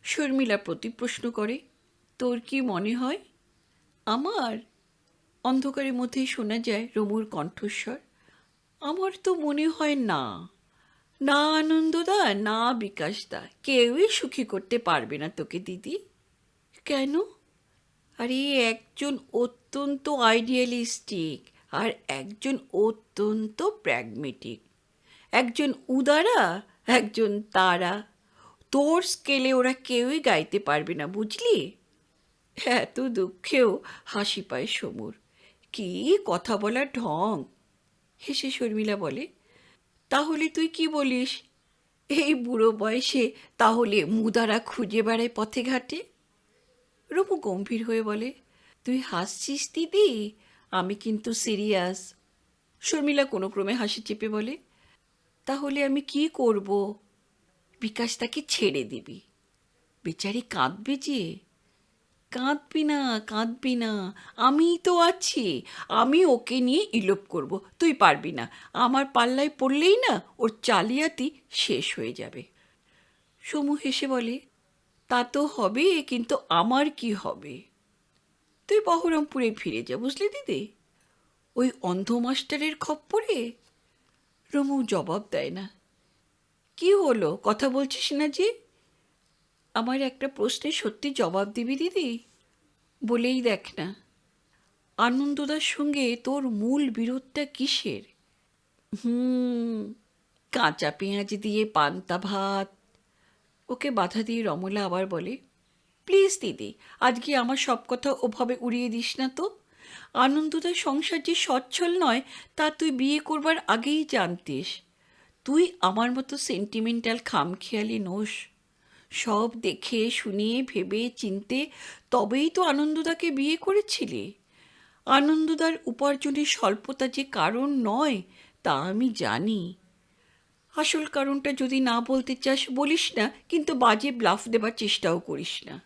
শর্মিলা প্রতি প্রশ্ন করে, তোর কি মনে হয়? আমার? অন্ধকারের মধ্যেই শোনা যায় রমুর কণ্ঠস্বর। আমার তো মনে হয় না। না আনন্দদা, না বিকাশদা, কেউই সুখী করতে পারবে না তোকে দিদি। কেন? আরে একজন অত্যন্ত আইডিয়ালিস্টিক আর একজন অত্যন্ত প্র্যাগমেটিক। একজন উদারা, একজন তারা। তোর স্কেলে ওরা কেউই গাইতে পারবে না, বুঝলি? এত দুঃখেও হাসি পায় সমুর। কি কথা বলার ঢং! হেসে শর্মিলা বলে, তাহলে তুই কি বলিস? এই বুড়ো বয়সে তাহলে মুদারা খুঁজে বেড়ায় পথে ঘাটে? রমু গম্ভীর হয়ে বলে, তুই হাসছিস দিদি, আমি কিন্তু সিরিয়াস। শর্মিলা কোনো ক্রমে হাসি চেপে বলে, তাহলে আমি কি করব? বিকাশ তাকে ছেড়ে দিবি। বেচারি কাঁদবে যে। কাঁদবি না, কাঁদবি না, আমিই তো আছি। আমি ওকে নিয়ে ইলোপ করব, তুই পারবি না। আমার পাল্লায় পড়লেই না ওর জালিয়াতি শেষ হয়ে যাবে। সমু হেসে বলে, তা তো হবে, কিন্তু আমার কি হবে? তুই বহরমপুরে ফিরে যা, বুঝলি দিদি, ওই অন্ধ মাস্টারের খপ্পরে। রমু জবাব দেয় না। কি হলো, কথা বলছিস না যে? আমার একটা প্রশ্নের সত্যি জবাব দিবি দিদি? বলেই দেখ না, আনন্দদার সঙ্গে তোর মূল বিরোধটা কিসের? হুম, কাঁচা পেঁয়াজ দিয়ে পান্তা ভাত। ওকে বাধা দিয়ে রমলা আবার বলে, প্লিজ দিদি, আজকে আমার সব কথা ওভাবে উড়িয়ে দিস না তো। আনন্দদার সংসার যে সচ্ছল নয় তা তুই বিয়ে করবার আগেই জানতিস। তুই আমার মতো সেন্টিমেন্টাল খামখেয়ালি নোস। সব দেখে শুনিয়ে ভেবে চিনতে তবেই তো আনন্দদাকে বিয়ে করেছিলি। আনন্দদার উপার্জনের স্বল্পতা যে কারণ নয় তা আমি জানি। আসল কারণটা যদি না বলতে চাস বলিস না, কিন্তু বাজে ব্লাফ দেবার চেষ্টাও করিস না।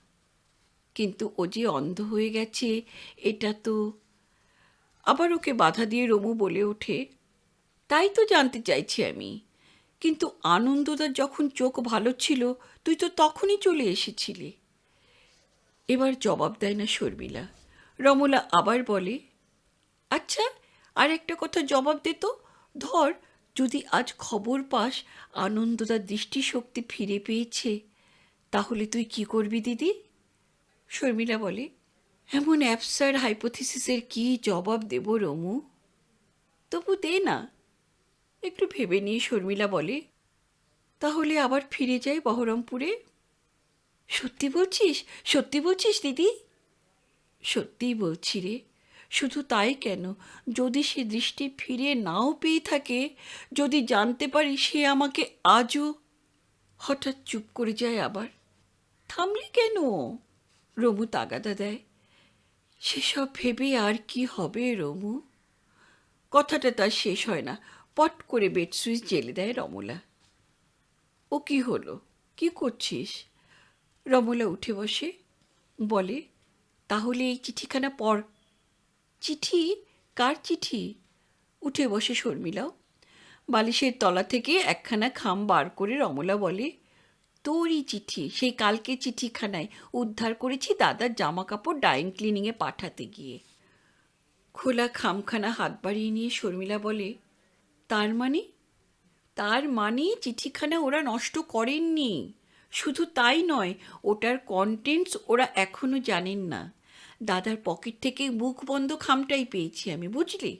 কিন্তু ও যে অন্ধ হয়ে গেছে এটা তো। আবার ওকে বাধা দিয়ে রমু বলে ওঠে, তাই তো জানতে চাইছি আমি। কিন্তু আনন্দদার যখন চোখ ভালো ছিল তুই তো তখনই চলে এসেছিলি। এবার জবাব দেয় না শর্মিলা। রমলা আবার বলে, আচ্ছা, আর একটা কথা জবাব দে তো। ধর, যদি আজ খবর পাস আনন্দদার দৃষ্টিশক্তি ফিরে পেয়েছে, তাহলে তুই কি করবি দিদি? শর্মিলা বলে, এমন অ্যাবসার্ড হাইপোথিসিসের কি জবাব দেব রমু? তবু দে না। একটু ভেবে নিয়ে শর্মিলা বলে, তাহলে আবার ফিরে যাই বহরমপুরে। সত্যি বলছিস? সত্যি বলছিস দিদি? সত্যিই বলছি রে। শুধু তাই কেন, যদি সে দৃষ্টি ফিরে নাও পেয়ে থাকে, যদি জানতে পারি সে আমাকে আজও। হঠাৎ চুপ করে যায় আবার। থামলি কেন? রমু তাগাদা দেয়। সেসব ভেবে আর কি হবে রমু? কথাটা তার শেষ হয় না, পট করে বেড সুইচ জেলে দেয় রমলা। ও কি হলো, কি করছিস? রমলা উঠে বসে, বলে, তাহলে এই চিঠিখানা পড়। চিঠি? কার চিঠি? উঠে বসে শর্মিলাও। বালিশের তলা থেকে একখানা খাম বার করে রমলা বলে, তোরই চিঠি, সেই কালকে চিঠিখানায় উদ্ধার করেছি দাদার জামা কাপড় ডাইং ক্লিনিংয়ে পাঠাতে গিয়ে। খোলা খামখানা হাত বাড়িয়ে নিয়ে শর্মিলা বলে, তার মানে? তার মানে চিঠিখানা ওরা নষ্ট করেননি। শুধু তাই নয়, ওটার কন্টেন্টস ওরা এখনো জানেন না। দাদার পকেট থেকে মুখ বন্ধ খামটাই পেয়েছি আমি, বুঝলি?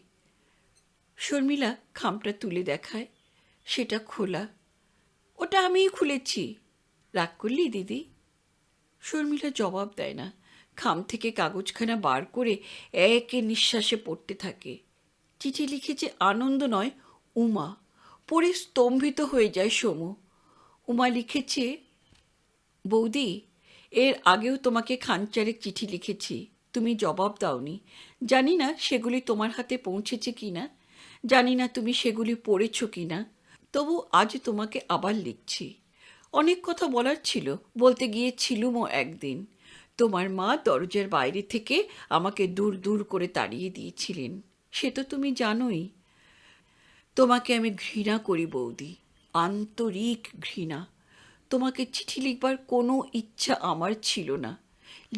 শর্মিলা খামটা তুলে দেখায়, সেটা খোলা। ওটা আমিই খুলেছি। রাগ করলি দিদি? শর্মিলা জবাব দেয় না, খাম থেকে কাগজখানা বার করে একে নিঃশ্বাসে পড়তে থাকে। চিঠি লিখেছে আনন্দ নয়, উমা। পড়ে স্তম্ভিত হয়ে যায় সমু। উমা লিখেছে, বৌদি, এর আগেও তোমাকে খানচারেক চিঠি লিখেছি, তুমি জবাব দাওনি। জানি না সেগুলি তোমার হাতে পৌঁছেছে কি না, জানি না তুমি সেগুলি পড়েছ কি না, তবু আজ তোমাকে আবার লিখছি। অনেক কথা বলার ছিল, বলতে গিয়েছিলুমও একদিন। তোমার মা দরজার বাইরে থেকে আমাকে দূর দূর করে তাড়িয়ে দিয়েছিলেন, সে তো তুমি জানোই। তোমাকে আমি ঘৃণা করি বৌদি, আন্তরিক ঘৃণা। তোমাকে চিঠি লিখবার কোনো ইচ্ছা আমার ছিল না।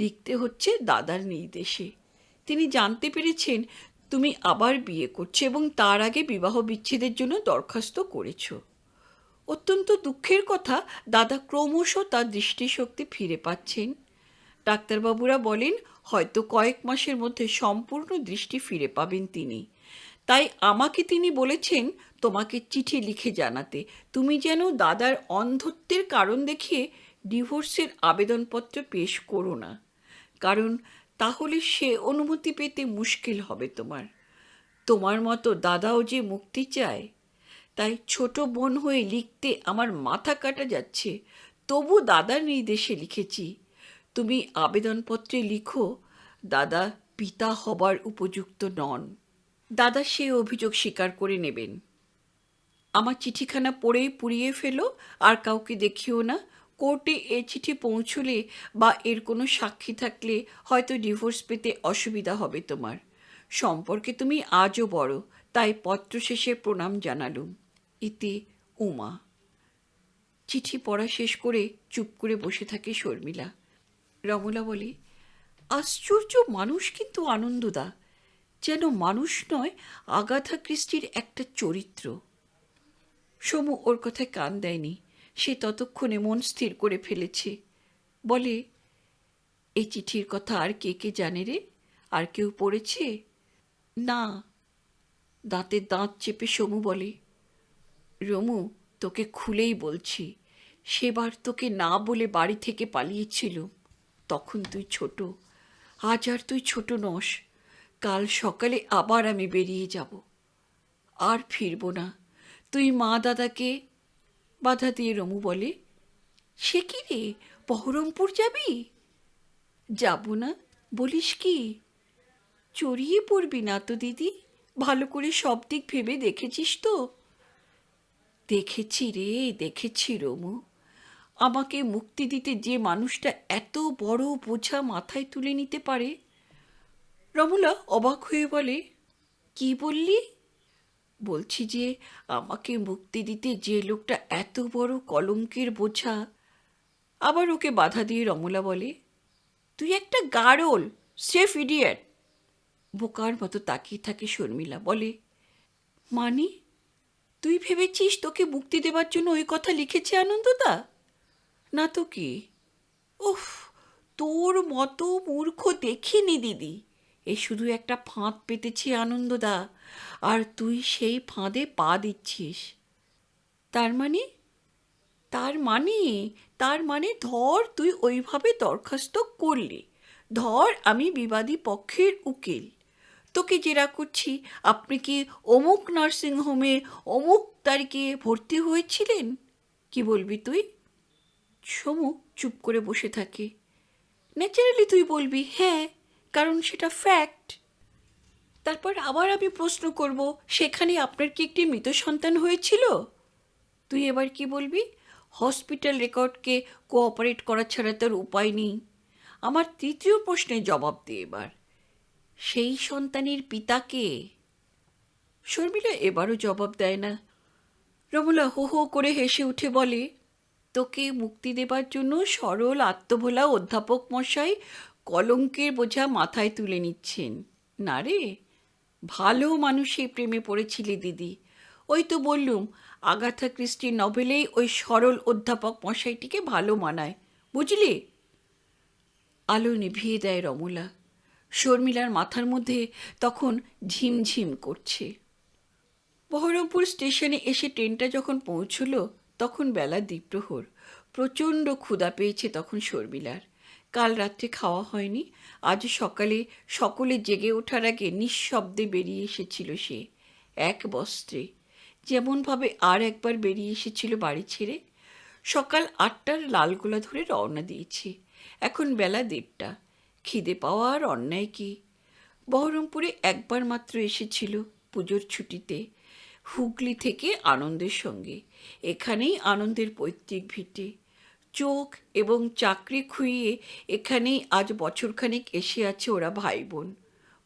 লিখতে হচ্ছে দাদার নির্দেশে। তিনি জানতে পেরেছেন তুমি আবার বিয়ে করছো এবং তার আগে বিবাহ বিচ্ছেদের জন্য দরখাস্ত করেছো। অত্যন্ত দুঃখের কথা, দাদা ক্রমশ তার দৃষ্টিশক্তি ফিরে পাচ্ছেন। ডাক্তারবাবুরা বলেন হয়তো কয়েক মাসের মধ্যে সম্পূর্ণ দৃষ্টি ফিরে পাবেন তিনি। তাই আমাকে তিনি বলেছেন তোমাকে চিঠি লিখে জানাতে, তুমি যেন দাদার অন্ধত্বের কারণ দেখিয়ে ডিভোর্সের আবেদনপত্র পেশ করো না, কারণ তাহলে সে অনুমতি পেতে মুশকিল হবে তোমার। তোমার মতো দাদাও যে মুক্তি চায়। তাই ছোট বোন হয়ে লিখতে আমার মাথা কাটা যাচ্ছে, তবু দাদার নির্দেশে লিখেছি। তুমি আবেদনপত্রে লিখো দাদা পিতা হবার উপযুক্ত নন। দাদা সে অভিযোগ স্বীকার করে নেবেন। আমার চিঠিখানা পড়েই পুড়িয়ে ফেলো, আর কাউকে দেখিও না। কোর্টে এ চিঠি পৌঁছলে বা এর কোনো সাক্ষী থাকলে হয়তো ডিভোর্স পেতে অসুবিধা হবে তোমার। সম্পর্কে তুমি আজও বড়, তাই পত্র শেষে প্রণাম জানালুম। ইতি উমা। চিঠি পড়া শেষ করে চুপ করে বসে থাকে শর্মিলা। রমলা বলে, আশ্চর্য মানুষ কিন্তু আনন্দদা, যেন মানুষ নয়, আগাথা ক্রিস্টির একটা চরিত্র। সমু ওর কথায় কান দেয়নি। সে ততক্ষণে মন স্থির করে ফেলেছে। বলে, এই চিঠির কথা আর কে কে জানে রে? আর কেউ পড়েছে? না। দাঁতে দাঁত চেপে সমু বলে, রমু, তোকে খুলেই বলছি, সেবার তোকে না বলে বাড়ি থেকে পালিয়েছিল। তখন তুই ছোট, আজ আর তুই ছোট নস। কাল সকালে আবার আমি বেরিয়ে যাব, আর ফিরব না। তুই মা দাদাকে। বাধা দিয়ে রমু বলে, সে কি রে, বহরমপুর যাবি? যাব না বলিস কি? চড়িয়ে পড়বি না তো দিদি? ভালো করে সব দিক ভেবে দেখেছিস তো? দেখেছি রে, দেখেছি রমু। আমাকে মুক্তি দিতে যে মানুষটা এত বড় বোঝা মাথায় তুলে নিতে পারে। রমলা অবাক হয়ে বলে, কি বললি? বলছি যে আমাকে মুক্তি দিতে যে লোকটা এত বড় কলঙ্কের বোঝা। আবার ওকে বাধা দিয়ে রমলা বলে, তুই একটা গাড়ল, সেফ ইডিয়েট। বোকার মতো তাকিয়ে থাকে শর্মিলা। বলে, মানে তুই ভেবেছিস তোকে মুক্তি দেবার জন্য ওই কথা লিখেছে আনন্দদা? না তো কি। উফ, তোর মতো মূর্খ দেখিনি দিদি। এ শুধু একটা ফাঁদ পেতেছে আনন্দদা, আর তুই সেই ফাঁদে পা দিচ্ছিস। তার মানে? তার মানে তার মানে ধর তুই ওইভাবে দরখাস্ত করলি। ধর আমি বিবাদী পক্ষের উকিল, তোকে জেরা করছি, আপনি কি অমুক নার্সিংহোমে অমুক তারিখে ভর্তি হয়েছিলেন? কি বলবি তুই? সমু চুপ করে বসে থাকে। ন্যাচারালি তুই বলবি হ্যাঁ, কারণ সেটা ফ্যাক্ট। তারপর আবার আমি প্রশ্ন করব, সেখানে আপনার কি একটি মৃত সন্তান হয়েছিল? তুই এবার কি বলবি? হসপিটাল রেকর্ডকে কোঅপারেট করা ছাড়া তার উপায় নেই। আমার তৃতীয় প্রশ্নের জবাব দে এবার, সেই সন্তানের পিতাকে। শর্মিলা এবারও জবাব দেয় না। রমলা হো হো করে হেসে উঠে বলে, তোকে মুক্তি দেবার জন্য সরল আত্মভোলা অধ্যাপক মশাই কলঙ্কের বোঝা মাথায় তুলে নিচ্ছেন। না রে, ভালো মানুষই প্রেমে পড়েছিলি দিদি। ওই তো বললুম, আগাথা ক্রিস্টির নভেলেই ওই সরল অধ্যাপক মশাইটিকে ভালো মানায়, বুঝলি? আলো নিভিয়ে দেয় রমলা। শর্মিলার মাথার মধ্যে তখন ঝিমঝিম করছে। বহরমপুর স্টেশনে এসে ট্রেনটা যখন পৌঁছল, তখন বেলা দ্বিপ্রহর। প্রচণ্ড ক্ষুধা পেয়েছে তখন শর্মিলার। কাল রাত্রে খাওয়া হয়নি। আজ সকালে সকলে জেগে ওঠার আগে নিঃশব্দে বেরিয়ে এসেছিল সে, এক বস্ত্রে, যেমনভাবে আর একবার বেরিয়ে এসেছিল বাড়ি ছেড়ে। সকাল 8টার লালগোলা ধরে রওনা দিয়েছে। এখন বেলা 1:30। খিদে পাওয়া আর অন্যায় কি? বহরমপুরে একবার মাত্র এসেছিল পুজোর ছুটিতে, হুগলি থেকে আনন্দের সঙ্গে। এখানেই আনন্দের পৈতৃক ভিটে। চোখ এবং চাকরি খুইয়ে এখানেই আজ বছরখানেক এসে আছে ওরা ভাই বোন।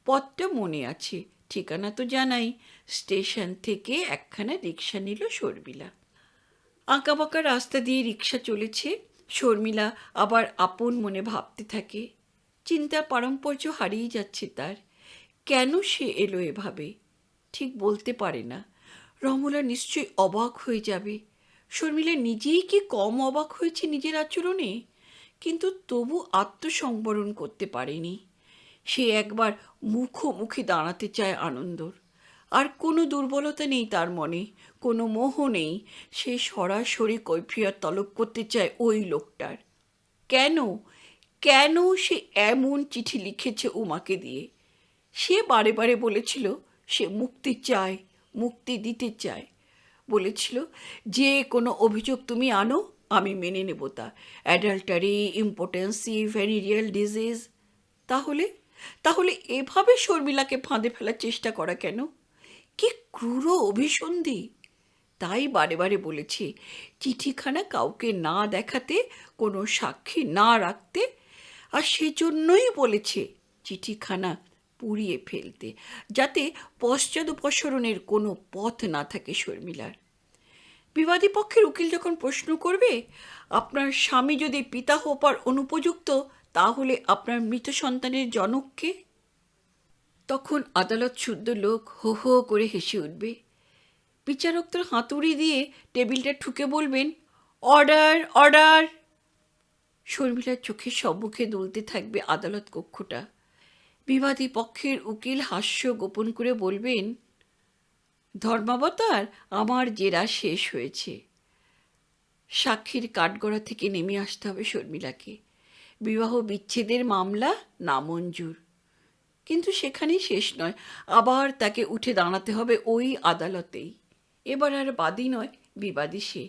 পথটা মনে আছে, ঠিকানা তো জানাই। স্টেশন থেকে একখানা রিক্সা নিল শর্মিলা। আঁকাবাঁকা রাস্তা দিয়ে রিক্সা চলেছে। শর্মিলা আবার আপন মনে ভাবতে থাকে। চিন্তার পারম্পর্য হারিয়ে যাচ্ছে তার। কেন সে এলো এভাবে? ঠিক বলতে পারে না। রমলা নিশ্চয়ই অবাক হয়ে যাবে। শর্মিলা নিজেই কি কম অবাক হয়েছে নিজের আচরণে? কিন্তু তবু আত্মসংবরণ করতে পারেনি। সে একবার মুখোমুখি দাঁড়াতে চায় আনন্দর। আর কোনো দুর্বলতা নেই তার মনে, কোনো মোহ নেই। সে সরাসরি কৈফিয়ত তলব করতে চায় ওই লোকটার। কেন কেন সে এমন চিঠি লিখেছে উমাকে দিয়ে? সে বারে বারে বলেছিল সে মুক্তি চায়, মুক্তি দিতে চায়। বলেছিল, যে কোনো অভিযোগ তুমি আনো, আমি মেনে নেব তা। Adultery, impotency, venereal disease. তাহলে তাহলে এভাবে শর্মিলাকে ফাঁদে ফেলার চেষ্টা করা কেন? কি ক্রূর অভিসন্ধি! তাই বারে বারে বলেছে চিঠিখানা কাউকে না দেখাতে, কোনো সাক্ষী না রাখতে। আর সেজন্যই বলেছে চিঠিখানা পুড়িয়ে ফেলতে, যাতে পশ্চাদপসরণের কোনো পথ না থাকে শর্মিলার। বিবাদী পক্ষের উকিল যখন প্রশ্ন করবে, আপনার স্বামী যদি পিতা হবার অনুপযুক্ত, তাহলে আপনার মৃত সন্তানের জনককে? তখন আদালত শুদ্ধ লোক হো হো করে হেসে উঠবে। বিচারক তোর হাতুড়ি দিয়ে টেবিলটা ঠুকে বলবেন, অর্ডার অর্ডার। শর্মিলার চোখের সম্মুখে দুলতে থাকবে আদালত কক্ষটা। বিবাদী পক্ষের উকিল হাস্য গোপন করে বলবেন, ধর্মাবতার, আমার জেরা শেষ হয়েছে। সাক্ষীর কাঠগড়া থেকে নেমে আসতে হবে শর্মিলাকে। বিবাহ বিচ্ছেদের মামলা নামঞ্জুর। কিন্তু সেখানেই শেষ নয়, আবার তাকে উঠে দাঁড়াতে হবে ওই আদালতেই। এবার আর বাদী নয়, বিবাদী সে।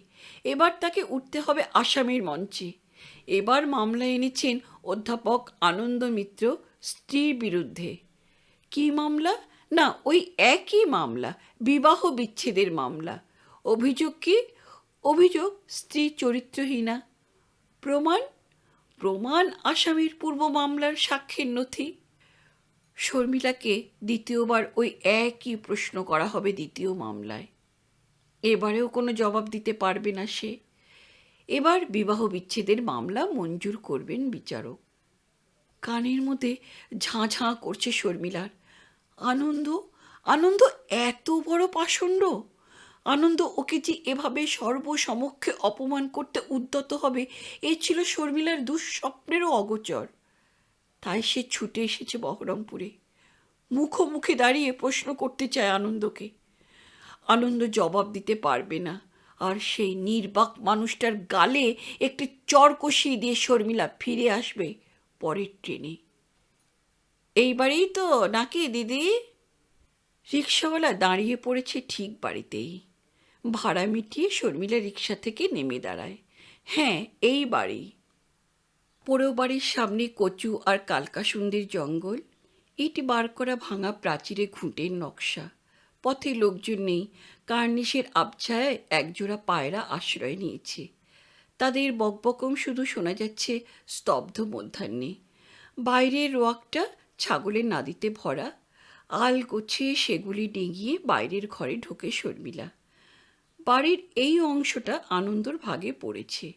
এবার তাকে উঠতে হবে আসামির মঞ্চে। এবার মামলা এনেছেন অধ্যাপক আনন্দ মিত্র স্ত্রীর বিরুদ্ধে। কী মামলা? না, ওই একই মামলা, বিবাহ বিচ্ছেদের মামলা। অভিযোগ কি? অভিযোগ স্ত্রী চরিত্রহীনা। প্রমাণ? প্রমাণ আসামির পূর্ব মামলার সাক্ষ্যের নথি। শর্মিলাকে দ্বিতীয়বার ওই একই প্রশ্ন করা হবে দ্বিতীয় মামলায়। এবারেও কোনো জবাব দিতে পারবে না সে। এবার বিবাহ বিচ্ছেদের মামলা মঞ্জুর করবেন বিচারক। কানের মধ্যে ঝাঁ ঝাঁ করছে শর্মিলার। আনন্দ, আনন্দ এত বড় পাষণ্ড! আনন্দ ওকে যে এভাবে সর্বসমক্ষে অপমান করতে উদ্যত হবে, এ ছিল শর্মিলার দুঃস্বপ্নেরও অগোচর। তাই সে ছুটে এসেছে বহরমপুরে। মুখোমুখি দাঁড়িয়ে প্রশ্ন করতে চায় আনন্দকে। আনন্দ জবাব দিতে পারবে না, আর সেই নির্বাক মানুষটার গালে একটি চড় কষিয়ে দিয়ে শর্মিলা ফিরে আসবে পরের ট্রেনে। এইবারেই তো নাকি দিদি? রিক্সাওয়ালা দাঁড়িয়ে পড়েছে ঠিক বাড়িতেই। ভাড়া মিটিয়ে শর্মিলা রিক্সা থেকে নেমে দাঁড়ায়। হ্যাঁ, এই বাড়ি। পোড়ো বাড়ির সামনে কচু আর কালকাসুন্দির জঙ্গল, ইট বার করা ভাঙা প্রাচীরে ঘুঁটের নকশা। পথে লোকজন নেই। কার্নিশের আবছায়ায় একজোড়া পায়রা আশ্রয় নিয়েছে। তাদের বকবকম শুধু শোনা যাচ্ছে স্তব্ধ মধ্যাহ্নে। বাইরের রোয়াকটা ছাগলের নাদিতে ভরা। আল গোছিয়ে সেগুলি ডিঙিয়ে বাইরের ঘরে ঢোকে শর্মিলা। বাড়ির এই অংশটা আনন্দর ভাগে পড়েছে।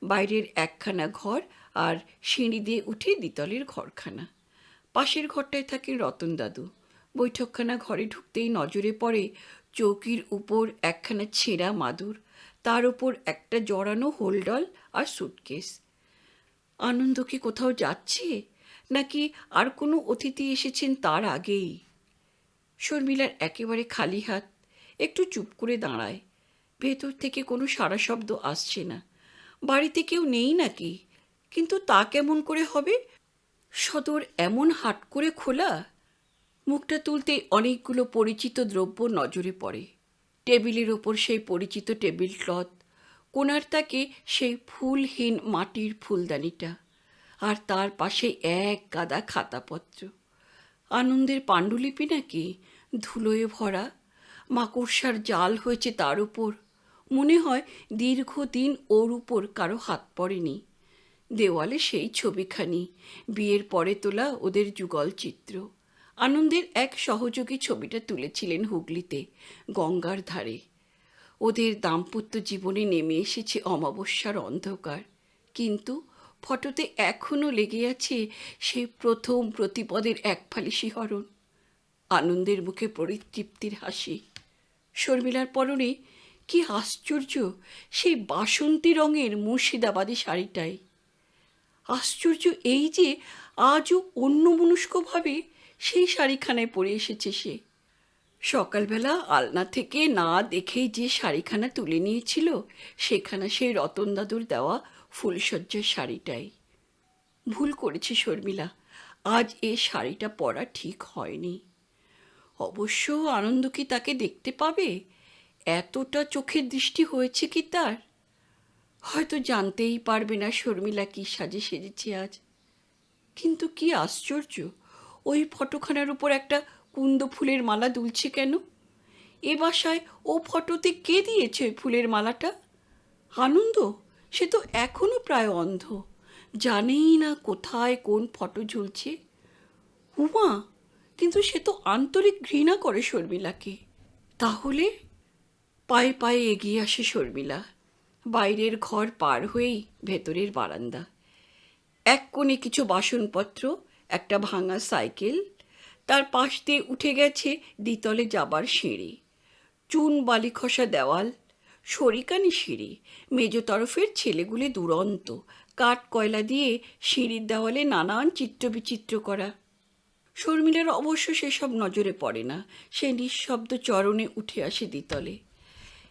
বাইরের একখানা ঘর আর সিঁড়ি দিয়ে উঠে দ্বিতলের ঘরখানা। পাশের ঘরটায় থাকেন রতন দাদু। বৈঠকখানা ঘরে ঢুকতেই নজরে পড়ে চৌকির উপর একখানা ছেঁড়া মাদুর, তার উপর একটা জড়ানো হোলডল আর সুটকেস। আনন্দ কি কোথাও যাচ্ছে, নাকি আর কোনো অতিথি এসেছেন তার আগেই? শর্মিলার একেবারে খালি হাত। একটু চুপ করে দাঁড়ায়। ভেতর থেকে কোনো সারা শব্দ আসছে না। বাড়িতে কেউ নেই নাকি? কিন্তু তা কেমন করে হবে? সদর এমন হাট করে খোলা। মুখটা তুলতেই অনেকগুলো পরিচিত দ্রব্য নজরে পড়ে। টেবিলের ওপর সেই পরিচিত টেবিল ক্লথ, কোণার তাকে সেই ফুলহীন মাটির ফুলদানিটা, আর তার পাশে এক গাদা খাতাপত্র। আনন্দের পাণ্ডুলিপি নাকি? ধুলোয় ভরা। মাকড়সার জাল হয়েছে তার উপর। মনে হয় দীর্ঘদিন ওর উপর কারো হাত পড়েনি। দেওয়ালে সেই ছবিখানি, বিয়ের পরে তোলা ওদের যুগল চিত্র। আনন্দের এক সহযোগী ছবিটা তুলেছিলেন হুগলিতে, গঙ্গার ধারে। ওদের দাম্পত্য জীবনে নেমে এসেছে অমাবস্যার অন্ধকার, কিন্তু ফটোতে এখনও লেগে আছে সেই প্রথম প্রতিপদের একফালি শিহরণ। আনন্দের মুখে পরিতৃপ্তির হাসি। শর্মিলার পরনে কি আশ্চর্য সেই বাসন্তী রঙের মুর্শিদাবাদী শাড়িটাই। আশ্চর্য এই যে আজও অন্যমনস্কভাবে সেই শাড়িখানায় পরে এসেছে সে। সকালবেলা আলনা থেকে না দেখেই যে শাড়িখানা তুলে নিয়েছিল, সেখানা সেই রতন দাদুর দেওয়া ফুলসজ্জার শাড়িটাই। ভুল করেছে শর্মিলা, আজ এ শাড়িটা পরা ঠিক হয়নি। অবশ্য আনন্দ কি তাকে দেখতে পাবে? এতটা চোখের দৃষ্টি হয়েছে কি তার? হয়তো জানতেই পারবে না শর্মিলা কি সাজে সেজেছে আজ। কিন্তু কি আশ্চর্য, ওই ফটোখানার উপর একটা কুন্দ ফুলের মালা দুলছে কেন? এ বাসায় ও ফটোতে কে দিয়েছে ওই ফুলের মালাটা? আনন্দ? সে তো এখনো প্রায় অন্ধ, জানেই না কোথায় কোন ফটো ঝুলছে। উমা, কিন্তু সে তো আন্তরিক ঘৃণা করে শর্মিলাকে। তাহলে পায়ে পায়ে এগিয়ে আসে শর্মিলা। বাইরের ঘর পার হয়েই ভেতরের বারান্দা। এক কোণে কিছু বাসনপত্র, একটা ভাঙা সাইকেল, তার পাশ দিয়ে উঠে গেছে দ্বিতলে যাবার সিঁড়ি। চুন বালি খসা দেওয়াল, সরিকানি সিঁড়ি, মেজ তরফের ছেলেগুলি দুরন্ত, কাঠ কয়লা দিয়ে সিঁড়ির দেওয়ালে নানান চিত্রবিচিত্র করা। শর্মিলার অবশ্য সেসব নজরে পড়ে না। সে নিঃশব্দ চরণে উঠে আসে দ্বিতলে।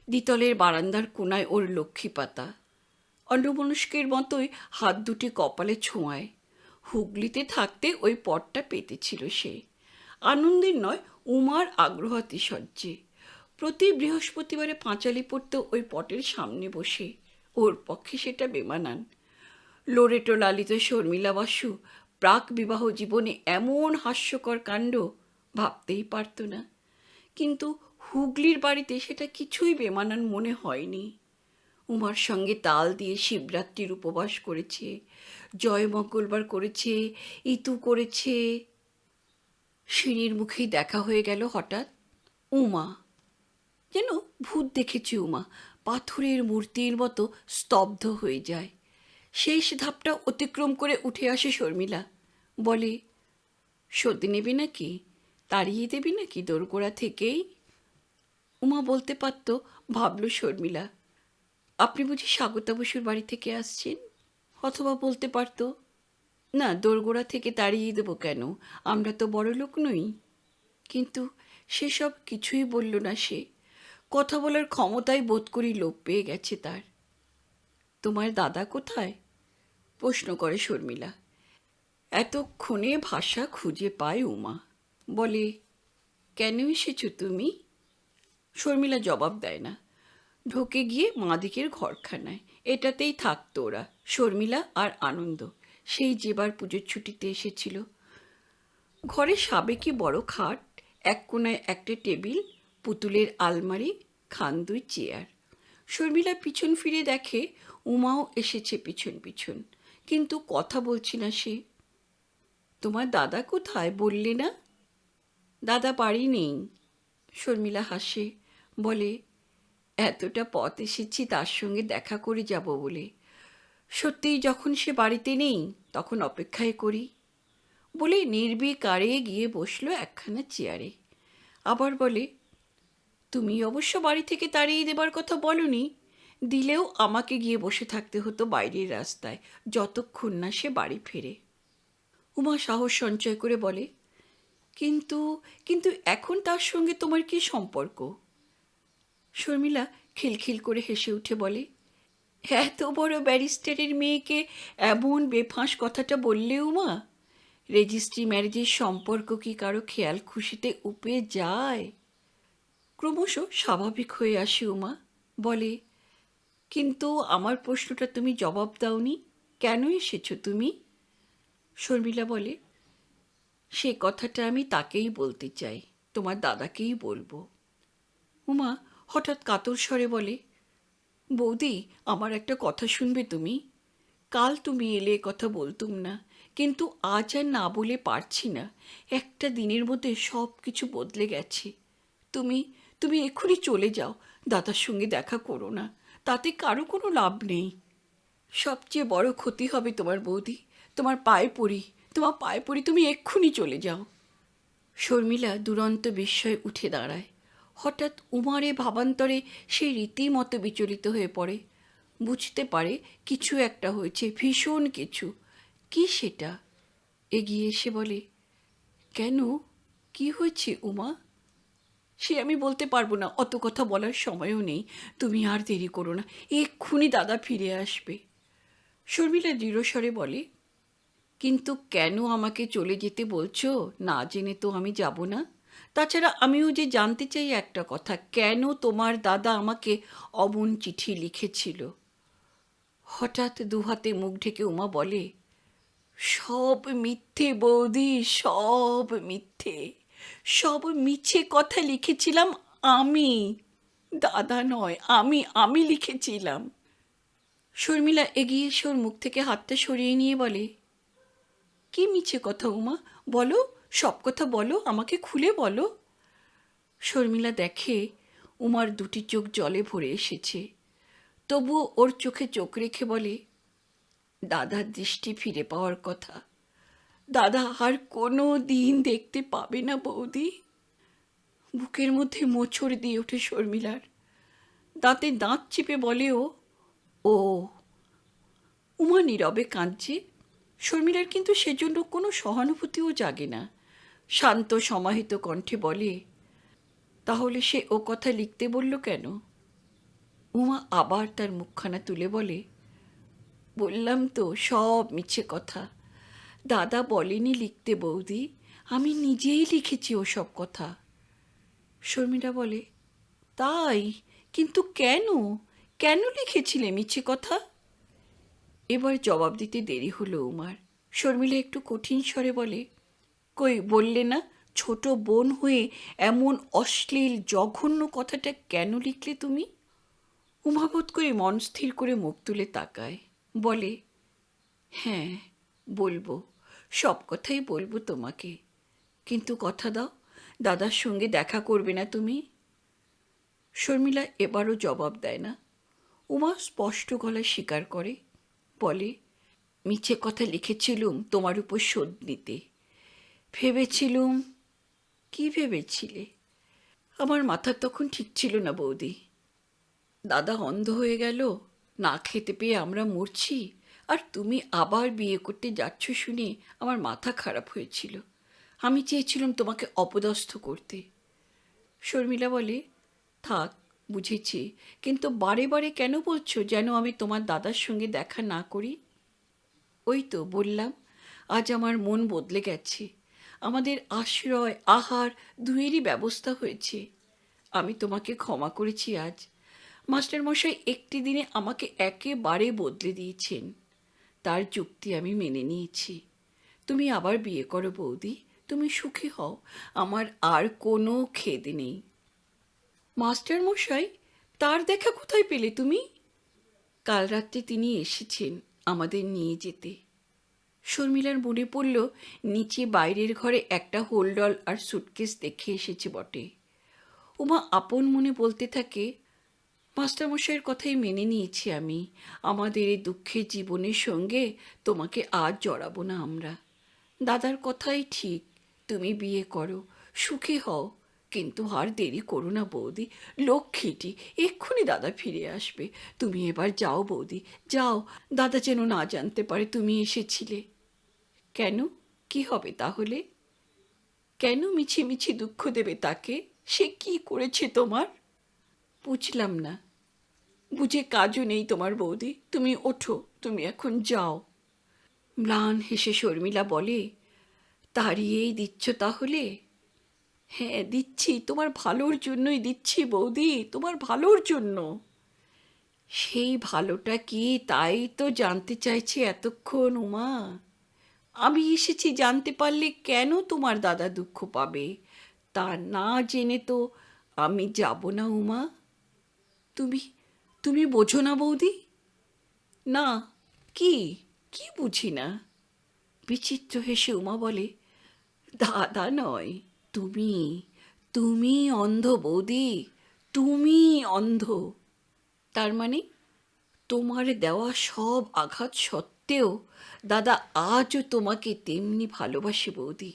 দ্বিতলের বারান্দার কোনায় ওর লক্ষ্মী পাতা। অন্যমনস্কের মতোই হাত দুটি কপালে ছোঁয়ায়। হুগলিতে থাকতে ওই পটটা পেতেছিল সে। আনন্দের নয়, উমার আগ্রহাতিশয্যে। প্রতি বৃহস্পতিবারে পাঁচালি পড়ত ওই পটের সামনে বসে। ওর পক্ষে সেটা বেমানান। লোরেটো লালিত শর্মিলা বাসু প্রাক বিবাহ জীবনে এমন হাস্যকর কাণ্ড ভাবতেই পারত না। কিন্তু হুগলির বাড়িতে সেটা কিছুই বেমানান মনে হয়নি। উমার সঙ্গে তাল দিয়ে শিবরাত্রির উপবাস করেছে, জয় মঙ্গলবার করেছে, ইতু করেছে। সিঁড়ির মুখেই দেখা হয়ে গেল হঠাৎ উমা। যেন ভূত দেখেছে উমা, পাথরের মূর্তির মতো স্তব্ধ হয়ে যায়। শেষ ধাপটা অতিক্রম করে উঠে আসে শর্মিলা, বলে, সর্দি নেবে নাকি? তাড়িয়ে দেবে নাকি দোরগোড়া থেকেই? উমা বলতে পারত, ভাবল শর্মিলা, আপনি বুঝি স্বাগতা বসুর বাড়ি থেকে আসছেন? অথবা বলতে পারত, না, দোরগোড়া থেকে তাড়িয়ে দেবো কেন, আমরা তো বড় লোক নই। কিন্তু সেসব কিছুই বলল না সে। কথা বলার ক্ষমতাই বোধ করি লোপ পেয়ে গেছে তার। তোমার দাদা কোথায়? প্রশ্ন করে শর্মিলা। এতক্ষণে ভাষা খুঁজে পায় উমা। বলে, কেন এসেছো তুমি? শর্মিলা জবাব দেয় না। ঢোকে গিয়ে মাদিকের ঘরখানায়। এটাতেই থাকতো ওরা, শর্মিলা আর আনন্দ, সেই যেবার পুজোর ছুটিতে এসেছিল। ঘরে সাবেকি বড় খাট, এক কোনায় একটা টেবিল, পুতুলের আলমারি, খান দুই চেয়ার। শর্মিলা পিছন ফিরে দেখে উমাও এসেছে পিছন পিছন, কিন্তু কথা বলছি না সে। তোমার দাদা কোথায় বললে না? দাদা বাড়ি নেই। শর্মিলা হাসে, বলে, এতটা পথ এসেছি তার সঙ্গে দেখা করে যাব বলে। সত্যিই যখন সে বাড়িতে নেই তখন অপেক্ষায় করি। বলে নির্বিকারে গিয়ে বসলো একখানা চেয়ারে। আবার বলে, তুমি অবশ্য বাড়ি থেকে তাড়িয়ে দেবার কথা বলনি, দিলেও আমাকে গিয়ে বসে থাকতে হতো বাইরের রাস্তায় যতক্ষণ না সে বাড়ি ফেরে। উমা সাহস সঞ্চয় করে বলে, কিন্তু কিন্তু এখন তার সঙ্গে তোমার কি সম্পর্ক? শর্মিলা খিলখিল করে হেসে উঠে বলে, এত বড় ব্যারিস্টারের মেয়েকে এমন বেফাঁস কথাটা বললে উমা? রেজিস্ট্রি ম্যারেজের সম্পর্ক কি কারো খেয়াল খুশিতে উপে যায়? ক্রমশ স্বাভাবিক হয়ে আসে উমা, বলে, কিন্তু আমার প্রশ্নটা তুমি জবাব দাওনি, কেন এসেছো তুমি? শর্মিলা বলে, সে কথাটা আমি তাকেই বলতে চাই, তোমার দাদাকেই বলবো। উমা হঠাৎ কাতর স্বরে বলে, বৌদি, আমার একটা কথা শুনবে তুমি? কাল তুমি এলে কথা বলতুম না, কিন্তু আজ আর না বলে পারছি না। একটা দিনের মধ্যে সব কিছু বদলে গেছে। তুমি তুমি এক্ষুনি চলে যাও, দাদার সঙ্গে দেখা করো না, তাতে কারো কোনো লাভ নেই। সবচেয়ে বড় ক্ষতি হবে তোমার বৌদি, তোমার পায়ে পড়ি, তোমার পায়ে পড়ি, তুমি এক্ষুনি চলে যাও। শর্মিলা দুরন্ত বিস্ময়ে উঠে দাঁড়ায়। হঠাৎ উমারে ভাবান্তরে সে রীতিমতো বিচলিত হয়ে পড়ে। বুঝতে পারে কিছু একটা হয়েছে, ভীষণ কিছু। কি সেটা? এগিয়ে এসে বলে, কেন, কি হয়েছে উমা? সে আমি বলতে পারবো না, অত কথা বলার সময়ও নেই। তুমি আর দেরি করো না, এক্ষুনি দাদা ফিরে আসবে। শর্মিলা দৃঢ়স্বরে বলে, কিন্তু কেন আমাকে চলে যেতে বলছো? না জেনে তো আমি যাব না। তাছাড়া আমিও যে জানতে চাই একটা কথা, কেন তোমার দাদা আমাকে অমন চিঠি লিখেছিল? হঠাৎ দুহাতে মুখ ঢেকে উমা বলে, সব মিথ্যে বৌদি, সব মিথ্যে, সব মিছে কথা লিখেছিলাম আমি, দাদা নয়, আমি লিখেছিলাম। শর্মিলা এগিয়ে এসে ওর মুখ থেকে হাতটা সরিয়ে নিয়ে বলে, কি মিছে কথা উমা? বলো, সব কথা বলো, আমাকে খুলে বলো। শর্মিলা দেখে উমার দুটি চোখ জলে ভরে এসেছে, তবুও ওর চোখে চোখ রেখে বলে, দাদার দৃষ্টি ফিরে পাওয়ার কথা, দাদা আর কোনো দিন দেখতে পাবে না বৌদি। বুকের মধ্যে মোচড় দিয়ে ওঠে শর্মিলার। দাঁতে দাঁত চিপে বলে ও, ও। উমা নীরবে কাঁদছে। শর্মিলার কিন্তু সেজন্য কোনো সহানুভূতিও জাগে না। শান্ত সমাহিত কণ্ঠে বলে, তাহলে সে ও কথা লিখতে বলল কেন? উমা আবার তার মুখখানা তুলে বলে, বললাম তো সব মিছে কথা। দাদা বলেনি লিখতে বৌদি, আমি নিজেই লিখেছি ও সব কথা। শর্মিলা বলে, তাই? কিন্তু কেন? কেন লিখেছিলে মিছে কথা? এবার জবাব দিতে দেরি হলো উমার। শর্মিলা একটু কঠিন স্বরে বলে, কই বললে না ছোট বোন হয়ে এমন অশ্লীল জঘন্য কথাটা কেন লিখলে তুমি? উমা বোধ করে মন স্থির করে মুখ তুলে তাকায়, বলে, হ্যাঁ বলবো, সব কথাই বলবো তোমাকে, কিন্তু কথা দাও দাদার সঙ্গে দেখা করবে না তুমি? শর্মিলা এবারও জবাব দেয় না। উমা স্পষ্ট গলায় স্বীকার করে, বলে, মিছে কথা লিখেছিলুম তোমার উপর শোধ নিতে। ভেবেছিলুম। কি ভেবেছিলে? আমার মাথা তখন ঠিক ছিল না বৌদি। দাদা অন্ধ হয়ে গেল, না খেতে পেয়ে আমরা মরছি, আর তুমি আবার বিয়ে করতে যাচ্ছ শুনে আমার মাথা খারাপ হয়েছিল। আমি চেয়েছিলাম তোমাকে অপদস্থ করতে। শর্মিলা বলে, থাক বুঝেছি, কিন্তু বারে বারে কেন বলছো যেন আমি তোমার দাদার সঙ্গে দেখা না করি? ওই তো বললাম, আজ আমার মন বদলে গেছে। আমাদের আশ্রয় আহার দুয়েরই ব্যবস্থা হয়েছে। আমি তোমাকে ক্ষমা করেছি আজ। মাস্টারমশাই একটি দিনে আমাকে একেবারে বদলে দিয়েছেন। তার যুক্তি আমি মেনে নিয়েছি। তুমি আবার বিয়ে করো বৌদি, তুমি সুখী হও, আমার আর কোনো খেদ নেই। মাস্টারমশাই, তার দেখা কোথায় পেলে তুমি? কাল রাত্রে তিনি এসেছেন আমাদের নিয়ে যেতে। শর্মিলার মনে পড়ল নিচে বাইরের ঘরে একটা হোলডল আর সুটকেস দেখে এসেছে বটে। উমা আপন মনে বলতে থাকে, মাস্টারমশাইয়ের কথাই মেনে নিয়েছি আমি। আমাদের এই দুঃখের জীবনের সঙ্গে তোমাকে আজ জড়াবো না আমরা। দাদার কথাই ঠিক, তুমি বিয়ে করো, সুখী হও, কিন্তু আর দেরি করো না বৌদি। লক্ষ্মীটি, এক্ষুনি দাদা ফিরে আসবে। তুমি এবার যাও বৌদি, যাও, দাদা যেন না জানতে পারে তুমি এসেছিলে। কেন? কি হবে তাহলে? কেন মিছি মিছি দুঃখ দেবে তাকে? সে কি করেছে তোমার? বুঝলাম না। বুঝে কাজও নেই তোমার বৌদি, তুমি ওঠো, তুমি এখন যাও। ম্লান হেসে শর্মিলা বলে, তাড়িয়েই দিচ্ছ তাহলে? হ্যাঁ দিচ্ছি, তোমার ভালোর জন্যই দিচ্ছি বৌদি, তোমার ভালোর জন্য। সেই ভালোটা কি তাই তো জানতে চাইছি এতক্ষণ উমা। আমি এসেছি জানতে পারলে কেন তোমার দাদা দুঃখ পাবে, তা না জেনে তো আমি যাব না উমা। তুমি তুমি বোঝো না বৌদি? না। কি? কি বুঝি না? বিচিত্র হেসে উমা বলে, দাদা নয়, তুমি, তুমি অন্ধ বৌদি, তুমি অন্ধ। তার মানে তোমার দেওয়া সব আঘাত সত্ত্বেও দাদা আজও তোমাকে তেমনি ভালোবাসে বৌদি।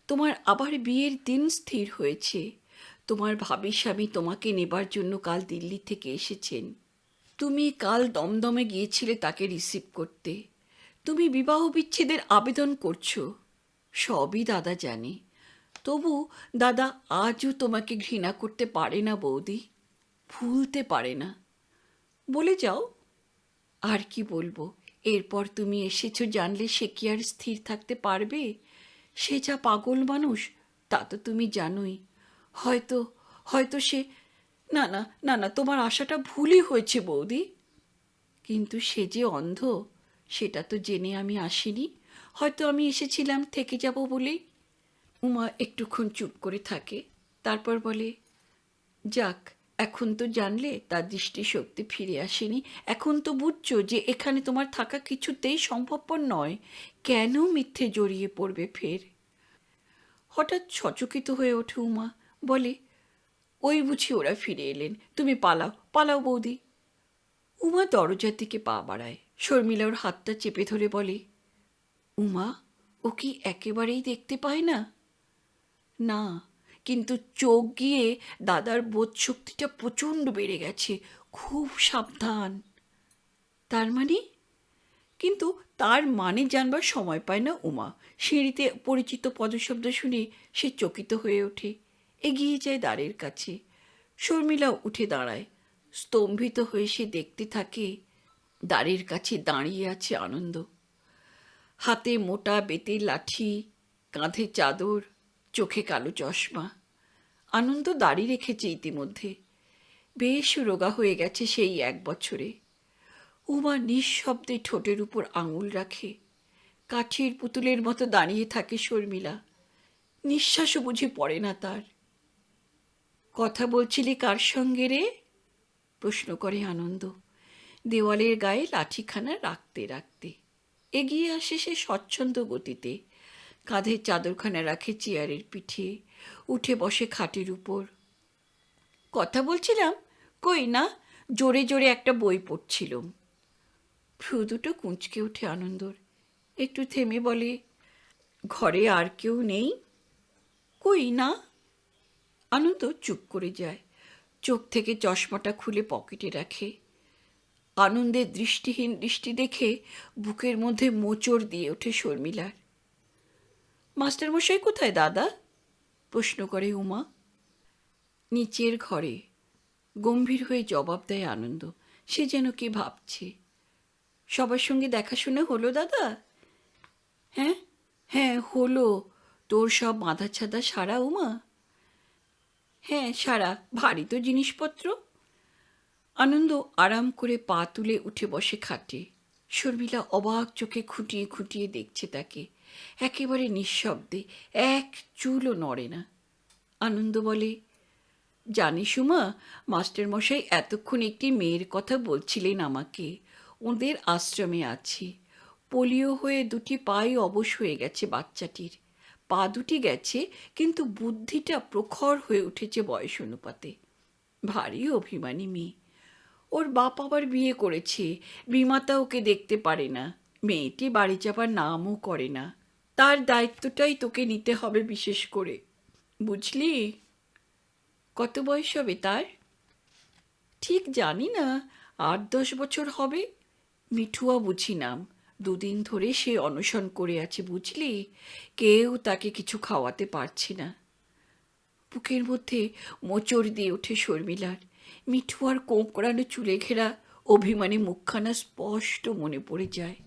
তোমার আবার বিয়ের দিন স্থির হয়েছে। তোমার ভাবি স্বামী তোমাকে নেবার জন্য কাল দিল্লি থেকে এসেছেন। তুমি কাল দমদমে গিয়েছিলে তাকে রিসিভ করতে। তুমি বিবাহ বিচ্ছেদের আবেদন করছো, সবই দাদা জানে। তবু দাদা আজও তোমাকে ঘৃণা করতে পারে না বৌদি, ভুলতে পারে না। বলে যাও। আর কি বলবো? এরপর তুমি এসেছো জানলে সে কি আর স্থির থাকতে পারবে? সে যা পাগল মানুষ তা তো তুমি জানোই। হয়তো হয়তো সে, না না না না, তোমার আশাটা ভুলই হয়েছে বৌদি। কিন্তু সে যে অন্ধ সেটা তো জেনে আমি আসিনি। হয়তো আমি এসেছিলাম থেকে যাব বলেই। উমা একটুক্ষণ চুপ করে থাকে, তারপর বলে, যাক, এখন তো জানলে তার দৃষ্টিশক্তি ফিরে আসেনি। এখন তো বুঝছো যে এখানে তোমার থাকা কিছুতেই সম্ভবপর নয়। কেন মিথ্যে জড়িয়ে পড়বে ফের? হঠাৎ সচকিত হয়ে ওঠে উমা, বলে, ওই বুঝি ওরা ফিরে এলেন, তুমি পালাও পালাও বৌদি। উমা দরজার দিকে পা বাড়ায়। শর্মিলা ওর হাতটা চেপে ধরে বলে, উমা, ও কি একেবারেই দেখতে পায় না? না, কিন্তু চোখ গিয়ে দাদার বোধ শক্তিটা প্রচণ্ড বেড়ে গেছে, খুব সাবধান। তার মানে? কিন্তু তার মানে জানবার সময় পায় না উমা। সিঁড়িতে পরিচিত পদশব্দ শুনে সে চকিত হয়ে ওঠে, এগিয়ে যায় দ্বারের কাছে। শর্মিলাও উঠে দাঁড়ায়। স্তম্ভিত হয়ে সে দেখতে থাকে দ্বারের কাছে দাঁড়িয়ে আছে আনন্দ। হাতে মোটা বেতের লাঠি, কাঁধে চাদর, চোখে কালো চশমা। আনন্দ দাড়ি রেখেছে ইতিমধ্যে, বেশ রোগা হয়ে গেছে সেই 1 বছরে। উমা নিঃশব্দে ঠোঁটের উপর আঙুল রাখে। কাঠের পুতুলের মতো দাঁড়িয়ে থাকে শর্মিলা, নিঃশ্বাসও বুঝি পড়ে না তার। কথা বলছিলি কার সঙ্গে রে? প্রশ্ন করে আনন্দ, দেওয়ালের গায়ে লাঠিখানা রাখতে রাখতে। এগিয়ে আসে সে স্বচ্ছন্দ গতিতে, কাঁধে চাদরখানা রাখে চেয়ারের পিঠে, উঠে বসে খাটের উপর। কথা বলছিলাম, কই না, জোরে জোরে একটা বই পড়ছিলুম। ভ্রু দুটো কুঁচকে ওঠে আনন্দর। একটু থেমে বলে, ঘরে আর কেউ নেই? কই না। আনন্দ চুপ করে যায়, চোখ থেকে চশমাটা খুলে পকেটে রাখে। আনন্দের দৃষ্টিহীন দৃষ্টি দেখে বুকের মধ্যে মোচড় দিয়ে ওঠে শর্মিলার। মাস্টারমশাই কোথায় দাদা? প্রশ্ন করে উমা। নিচের ঘরে, গম্ভীর হয়ে জবাব দেয় আনন্দ। সে যেন কি ভাবছে। সবার সঙ্গে দেখাশোনা হলো দাদা? হ্যাঁ হ্যাঁ হলো। তোর সব বাঁধা ছাদা সারা উমা? হ্যাঁ সারা, ভারী তো জিনিসপত্র। আনন্দ আরাম করে পা তুলে উঠে বসে খাটে। শর্মিলা অবাক চোখে খুঁটিয়ে খুঁটিয়ে দেখছে তাকে, একেবারে নিঃশব্দে, এক চুলও নড়ে না। আনন্দ বলে, জানিস উমা, মাস্টারমশাই এতক্ষণ একটি মেয়ের কথা বলছিলেন আমাকে। ওদের আশ্রমে আছে। পোলিও হয়ে 2টি পাই অবশ হয়ে গেছে বাচ্চাটির। পা দুটি গেছে, কিন্তু বুদ্ধিটা প্রখর হয়ে উঠেছে বয়স অনুপাতে। ভারী অভিমানী মেয়ে। ওর বাপ আবার বিয়ে করেছে, বিমাতা ওকে দেখতে পারে না। মেয়েটি বাড়ি যাবার নামও করে না। তার দায়িত্বটাই তোকে নিতে হবে বিশেষ করে, বুঝলি? কত বয়স হবে তার? ঠিক জানি না, 8-10 বছর হবে। মিঠুয়া বুঝি নাম। 2 দিন ধরে সে অনশন করে আছে, বুঝলি? কেউ তাকে কিছু খাওয়াতে পারছে না। বুকের মধ্যে মোচড় দিয়ে ওঠে শর্মিলার। মিঠুয়ার কোঁকড়ানো চুলে ঘেরা অভিমানী মুখখানা স্পষ্ট মনে পড়ে যায়।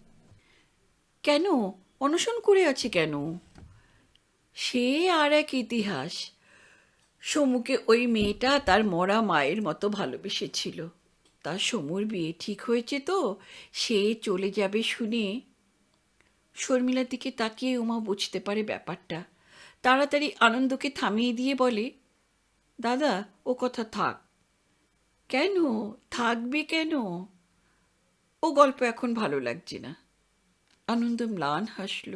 কেন অনশন করে আছে কেন? সে আর এক ইতিহাস। সমুকে ওই মেয়েটা তার মরা মায়ের মতো ভালোবেসেছিল। তার সমুর বিয়ে ঠিক হয়েছে তো, সে চলে যাবে শুনে। শর্মিলার দিকে তাকিয়ে উমা বুঝতে পারে ব্যাপারটা। তাড়াতাড়ি আনন্দকে থামিয়ে দিয়ে বলে, দাদা ও কথা থাক। কেন থাকবে কেন? ও গল্প এখন ভালো লাগছে না। আনন্দ ম্লান হাসল,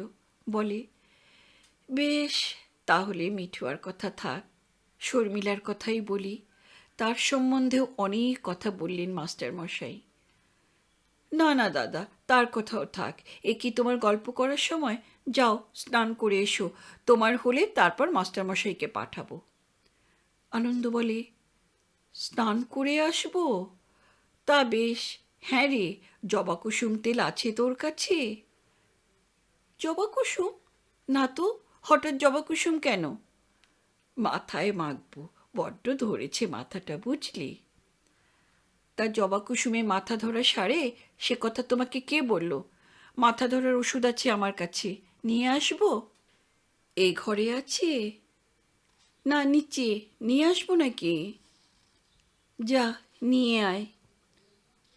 বলে, বেশ, তাহলে মিঠুয়ার কথা থাক। শর্মিলার কথাই বলি। তার সম্বন্ধেও অনেক কথা বললেন মাস্টারমশাই। না না দাদা, তার কথাও থাক। এ কি তোমার গল্প করার সময়? যাও স্নান করে এসো, তোমার হলে তারপর মাস্টারমশাইকে পাঠাবো। আনন্দ বলে, স্নান করে আসবো? তা বেশ। হ্যাঁ রে, জবাকুসুম তেল আছে তোর কাছে? জবাকুসুম? না তো, হঠাৎ জবাকুসুম কেন? মাথায় মাখবো, বড্ড ধরেছে মাথাটা, বুঝলি? তা জবাকুসুমে মাথা ধরা সারে, সে কথা তোমাকে কে বলল? মাথা ধরার ওষুধ আছে আমার কাছে, নিয়ে আসবো? এই ঘরে আছে? না নিচে, নিয়ে আসবো নাকি? যা নিয়ে আয়।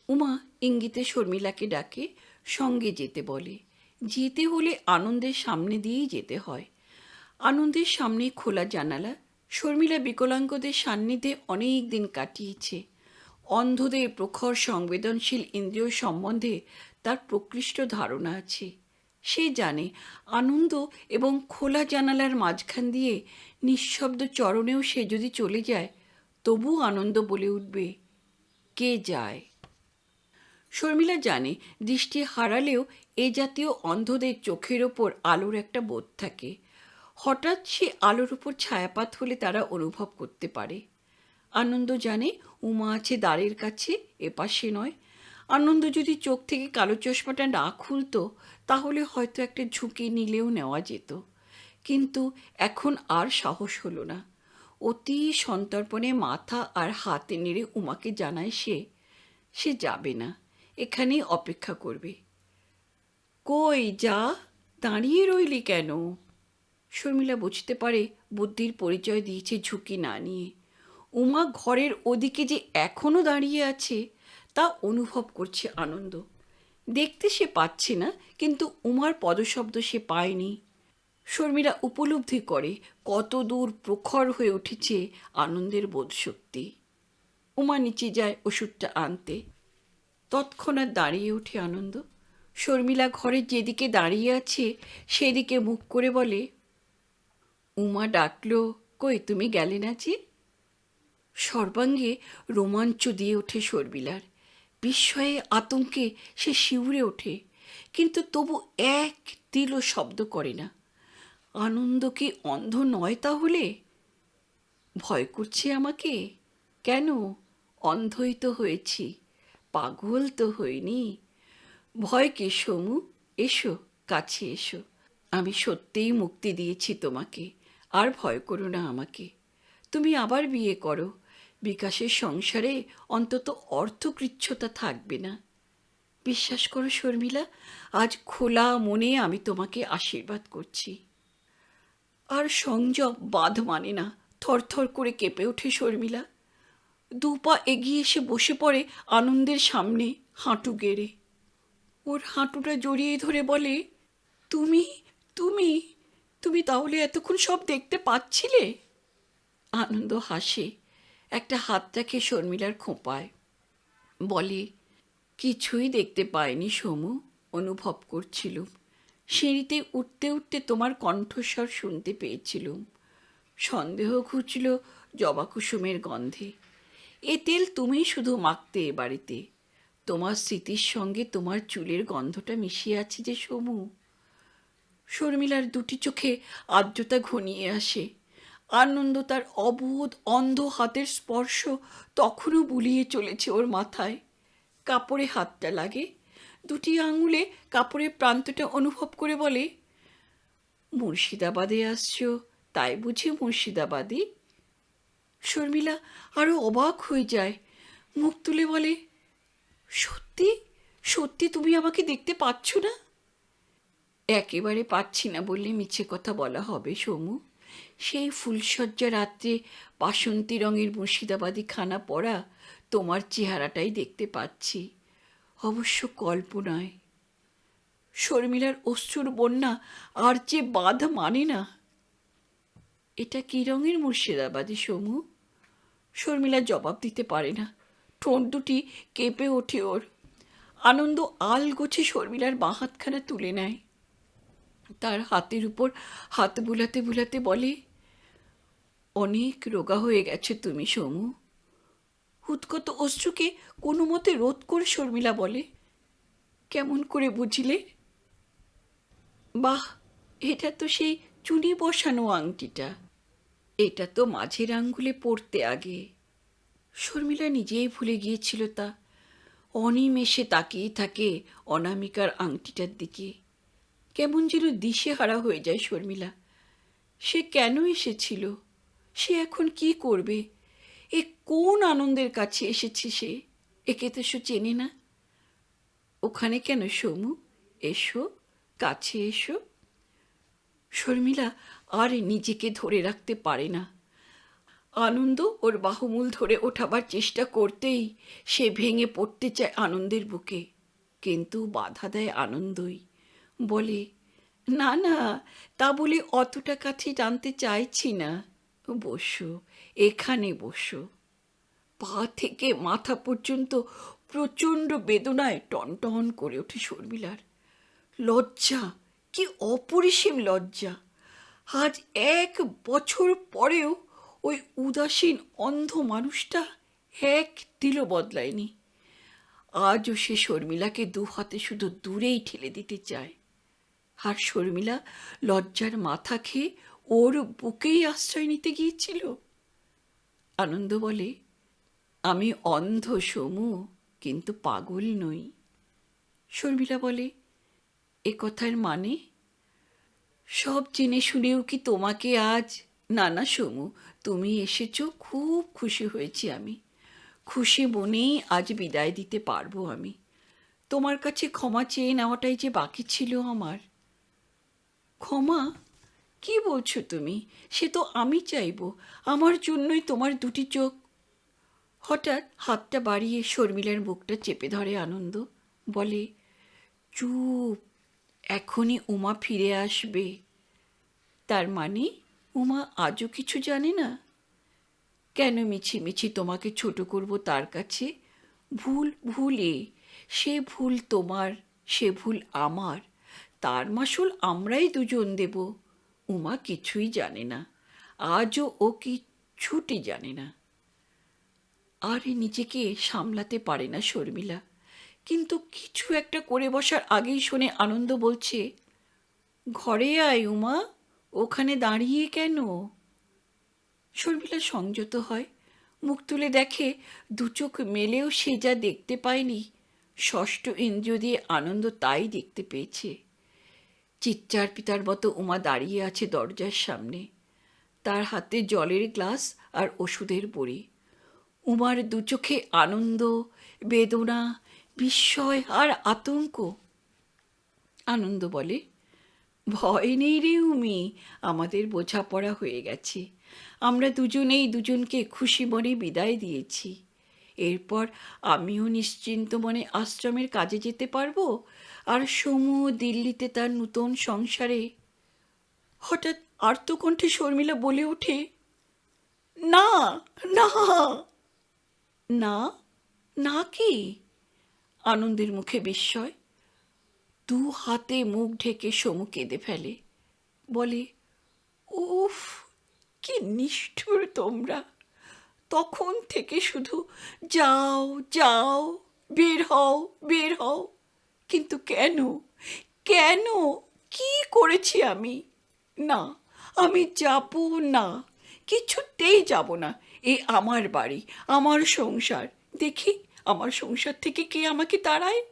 উমা ইঙ্গিতে শর্মিলাকে ডাকে, সঙ্গে যেতে বলে। যেতে হলে আনন্দের সামনে দিয়েই যেতে হয়। আনন্দের সামনে খোলা জানালা। শর্মিলা বিকলাঙ্গদের সান্নিধ্যে অনেক দিন কাটিয়েছে। অন্ধদের প্রখর সংবেদনশীল ইন্দ্রিয় সম্বন্ধে তার প্রকৃষ্ট ধারণা আছে। সে জানে আনন্দ এবং খোলা জানালার মাঝখান দিয়ে নিঃশব্দ চরণেও সে যদি চলে যায়, তবু আনন্দ বলে উঠবে, কে যায়? শর্মিলা জানে দৃষ্টি হারালেও এ জাতীয় অন্ধদের চোখের ওপর আলোর একটা বোধ থাকে। হঠাৎ সে আলোর উপর ছায়াপাত হলে তারা অনুভব করতে পারে। আনন্দ জানে উমা আছে দ্বারের কাছে, এপাশে নয়। আনন্দ যদি চোখ থেকে কালো চশমাটা না খুলতো তাহলে হয়তো একটা ঝুঁকি নিলেও নেওয়া যেত, কিন্তু এখন আর সাহস হলো না। অতি সন্তর্পণে মাথা আর হাতে নেড়ে উমাকে জানায় সে যাবে না, এখানেই অপেক্ষা করবে। কই যা, দাঁড়িয়ে রইলি কেন? শর্মিলা বুঝতে পারে বুদ্ধির পরিচয় দিয়েছে ঝুঁকি না নিয়ে। উমা ঘরের ওদিকে যে এখনো দাঁড়িয়ে আছে তা অনুভব করছে আনন্দ। দেখতে সে পাচ্ছে না, কিন্তু উমার পদশব্দ সে পায়নি। শর্মিলা উপলব্ধি করে কত দূর প্রখর হয়ে উঠেছে আনন্দের বোধশক্তি। উমা নিচে যায় ওষুধটা আনতে। তৎক্ষণাৎ দাঁড়িয়ে ওঠে আনন্দ। শর্মিলা ঘরের যেদিকে দাঁড়িয়ে আছে সেদিকে মুখ করে বলে, উমা ডাকলো, কই তুমি গেলে না যে? সর্বাঙ্গে রোমাঞ্চ দিয়ে ওঠে শর্মিলার। বিস্ময়ে আতঙ্কে সে শিউরে ওঠে, কিন্তু তবু এক তিলও শব্দ করে না। আনন্দ কি অন্ধ নয় তাহলে? ভয় করছে আমাকে? কেন? অন্ধই তো হয়েছি, পাগল তো হইনি। ভয় কে সমু? এসো, কাছে এসো। আমি সত্যিই মুক্তি দিয়েছি তোমাকে, আর ভয় করো না আমাকে। তুমি আবার বিয়ে করো, বিকাশের সংসারে অন্তত অর্থকৃচ্ছতা থাকবে না। বিশ্বাস করো শর্মিলা, আজ খোলা মনে আমি তোমাকে আশীর্বাদ করছি। আর সংযম বাঁধ মানে না, থরথর করে কেঁপে ওঠে শর্মিলা। দুপা এগিয়ে এসে বসে পড়ে আনন্দের সামনে, হাঁটু গেড়ে। ওর হাঁটুটা জড়িয়ে ধরে বলে, তুমি তুমি তুমি তাহলে এতক্ষণ সব দেখতে পাচ্ছিলে? আনন্দ হাসে, একটা হাত রাখে শর্মিলার খোঁপায়, বলে, কিছুই দেখতে পাইনি সমু, অনুভব করছিলুম। সিঁড়িতে উঠতে উঠতে তোমার কণ্ঠস্বর শুনতে পেয়েছিলুম। সন্দেহ ঘুচল জবাকুসুমের গন্ধে। এ তেল তুমি শুধু মাখতে এ বাড়িতে। তোমার স্মৃতির সঙ্গে তোমার চুলের গন্ধটা মিশিয়ে আছে যে সমু। শর্মিলার দুটি চোখে আর্দ্রতা ঘনিয়ে আসে। আনন্দ তার অবোধ অন্ধ হাতের স্পর্শ তখনও বুলিয়ে চলেছে ওর মাথায়। কাপড়ে হাতটা লাগে, দুটি আঙুলে কাপড়ের প্রান্তটা অনুভব করে বলে, মুর্শিদাবাদে আসছো তাই বুঝি মুর্শিদাবাদী? শর্মিলা আরো অবাক হয়ে যায়, মুখ তুলে বলে, সত্যি সত্যি তুমি আমাকে দেখতে পাচ্ছ না? একেবারে পাচ্ছি না বললে মিছে কথা বলা হবে সমু। সেই ফুলশয্যা রাত্রে বাসন্তী রঙের মুর্শিদাবাদী খানা পরা তোমার চেহারাটাই দেখতে পাচ্ছি, অবশ্য কল্পনায়। শর্মিলার অশ্রুর বন্যা আর যে বাঁধ মানে না। এটা কী রঙের মুর্শিদাবাদী সমু? শর্মিলা জবাব দিতে পারে না, ঠোঁট দুটি কেঁপে ওঠে ওর। আনন্দ আলগোছে শর্মিলার বাঁ হাতখানা তুলে নেয়, তার হাতের উপর হাত বুলাতে বুলাতে বলে, অনেক রোগা হয়ে গেছে তুমি সমু। উৎকট অশ্রুকে কোনো মতে রোধ করে শর্মিলা বলে, কেমন করে বুঝলে? বাহ, এটা তো সেই চুনি বসানো আংটিটা। এটা তো মাঝের আঙ্গুলে পড়তে আগে। শর্মিলা নিজেই ভুলে গিয়েছিল তা। অনিমেষে তাকিয়ে থাকে অনামিকার আংটিটার দিকে। কেমন যেন দিশেহারা হয়ে যায় শর্মিলা। সে কেন এসেছিল? সে এখন কি করবে? এ কোন আনন্দের কাছে এসেছে সে? একে তো সে চেনে না। ওখানে কেন সমু? এসো, কাছে এসো। শর্মিলা আর নিজেকে ধরে রাখতে পারে না। আনন্দ ওর বাহুমূল ধরে ওঠাবার চেষ্টা করতেই সে ভেঙে পড়তে চায় আনন্দের বুকে, কিন্তু বাধা দেয় আনন্দই। বলে, না না, তা বলে অতটা কাছে টানতে চাইছি না। বসো, এখানে বসো। পা থেকে মাথা পর্যন্ত প্রচণ্ড বেদনায় টনটন করে ওঠে শর্মিলার। লজ্জা, কি অপরিসীম লজ্জা! আজ 1 বছর পরেও ওই উদাসীন অন্ধ মানুষটা এক তিলও বদলায়নি। আজও সে শর্মিলাকে দু হাতে শুধু দূরেই ঠেলে দিতে চায়। আর শর্মিলা লজ্জার মাথা খেয়ে ওর বুকেই আশ্রয় নিতে গিয়েছিল? আনন্দ বলে, আমি অন্ধ সমু, কিন্তু পাগল নই। শর্মিলা বলে, এ কথার মানে? সব জেনে শুনেও কি তোমাকে আজ? না না সমু, তুমি এসেছো, খুব খুশি হয়েছি আমি। খুশি মনেই আজ বিদায় দিতে পারবো আমি। তোমার কাছে ক্ষমা চেয়ে নেওয়াটাই যে বাকি ছিল আমার। ক্ষমা? কি বলছো তুমি? সে তো আমি চাইবো। আমার জন্যই তোমার দুটি চোখ। হঠাৎ হাতটা বাড়িয়ে শর্মিলার বুকটা চেপে ধরে আনন্দ, বলে, চুপ, এখনই উমা ফিরে আসবে। তার মানে উমা আজও কিছু জানে না? কেন মিছিমিছি তোমাকে ছোট করব তার কাছে? ভুল ভুলে, সে ভুল তোমার, সে ভুল আমার, তার মাসুল আমরাই দুজন দেব। উমা কিছুই জানে না, আজও ও কিচ্ছুটি জানে না। আর নিজেকে সামলাতে পারে না শর্মিলা, কিন্তু কিছু একটা করে বসার আগেই শুনে আনন্দ বলছে, ঘরে আয় উমা, ওখানে দাঁড়িয়ে কেন? শর্মিলা সংযত হয়, মুখ তুলে দেখে দু চোখ মেলেও সে যা দেখতে পায়নি, ষষ্ঠ ইন্দ্রিয় দিয়ে আনন্দ তাই দেখতে পেয়েছে। চিৎচার পিতার মতো উমা দাঁড়িয়ে আছে দরজার সামনে, তার হাতে জলের গ্লাস আর ওষুধের বড়ি। উমার দু চোখে আনন্দ, বেদনা, বিস্ময় আর আতঙ্ক। আনন্দ বলে, ভয় নেই রে উমি, আমাদের বোঝাপড়া হয়ে গেছে। আমরা দুজনেই দুজনকে খুশি মনে বিদায় দিয়েছি। এরপর আমিও নিশ্চিন্ত মনে আশ্রমের কাজে যেতে পারবো, আর সমু দিল্লিতে তার নূতন সংসারে। হঠাৎ আর্তকণ্ঠে শর্মিলা বলে ওঠে, না, না। না? না কি? আনন্দের মুখে বিস্ময়। দু হাতে মুখ ঢেকে সমু কেঁদে ফেলে, বলে, উফ, কি নিষ্ঠুর তোমরা! তখন থেকে শুধু যাও যাও, বের হও বের হও। কিন্তু কেন, কেন, কি করেছি আমি? না, আমি যাব না, কিছুতেই যাব না। এ আমার বাড়ি, আমার সংসার। দেখি আমার সংসার থেকে কে আমাকে তাড়ায়।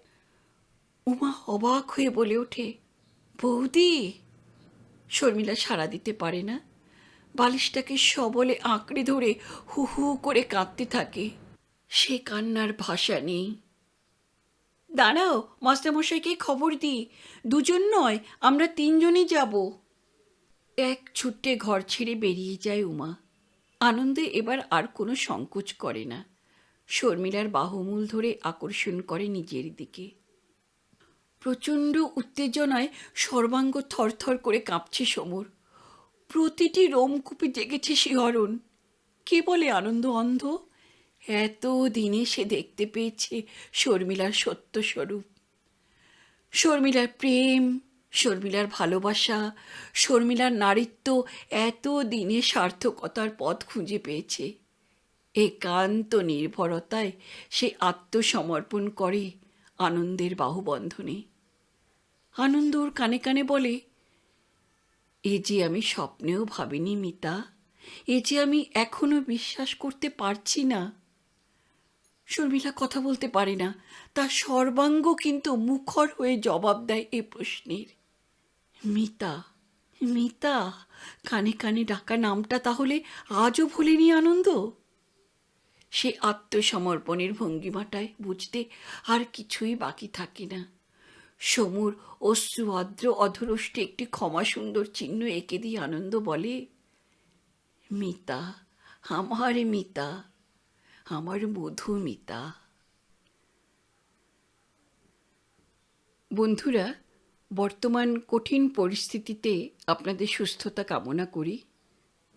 উমা অবাক হয়ে বলে ওঠে, বৌদি। শর্মিলা সাড়া দিতে পারে না, বালিশটাকে সবলে আঁকড়ে ধরে হু হু করে কাঁদতে থাকে। সে কান্নার ভাষা নেই। দাঁড়াও, মাস্টারমশাইকে খবর দিই, দুজন নয়, আমরা তিনজনই যাব। এক ছুট্টে ঘর ছেড়ে বেরিয়ে যায় উমা। আনন্দে এবার আর কোনো সংকোচ করে না, শর্মিলার বাহুমূল ধরে আকর্ষণ করে নিজের দিকে। প্রচণ্ড উত্তেজনায় সর্বাঙ্গ থরথর করে কাঁপছে সমর, প্রতিটি রোমকূপে জেগেছে শিহরণ। কে বলে আনন্দ অন্ধ? এত দিনে সে দেখতে পেয়েছে শর্মিলার সত্য স্বরূপ। শর্মিলার প্রেম, শর্মিলার ভালোবাসা, শর্মিলার নারীত্ব এত দিনে সার্থকতার পথ খুঁজে পেয়েছে। একান্ত নির্ভরতায় সে আত্মসমর্পণ করে আনন্দের বাহুবন্ধনে। আনন্দ ওর কানে কানে বলে, এ যে আমি স্বপ্নেও ভাবিনি মিতা, এ যে আমি এখনো বিশ্বাস করতে পারছি না। শর্মিলা কথা বলতে পারে না, তার সর্বাঙ্গ কিন্তু মুখর হয়ে জবাব দেয় এ প্রশ্নের। মিতা, মিতা, কানে কানে ডাকা নামটা তাহলে আজও ভুলেনি আনন্দ। সে আত্মসমর্পণের ভঙ্গিমাটায় বুঝতে আর কিছুই বাকি থাকে না। সমুর অশ্রু আর্দ্র অধরষ্টে একটি ক্ষমা সুন্দর চিহ্ন এঁকে দিয়ে আনন্দ বলে, মিতা, আমার মিতা, আমার মধু মিতা। বন্ধুরা, বর্তমান কঠিন পরিস্থিতিতে আপনাদের সুস্থতা কামনা করি।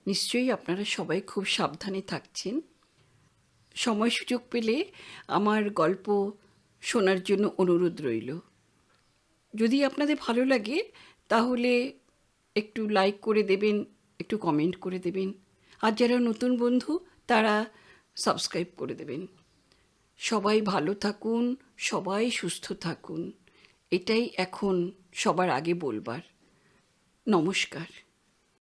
নিশ্চয়ই আপনারা সবাই খুব সাবধানে থাকছেন। সময় সুযোগ পেলে আমার গল্প শোনার জন্য অনুরোধ রইল। যদি আপনাদের ভালো লাগে তাহলে একটু লাইক করে দেবেন, একটু কমেন্ট করে দেবেন, আর যারা নতুন বন্ধু তারা সাবস্ক্রাইব করে দেবেন। সবাই ভালো থাকুন, সবাই সুস্থ থাকুন, এটাই এখন সবার আগে বলবার। নমস্কার।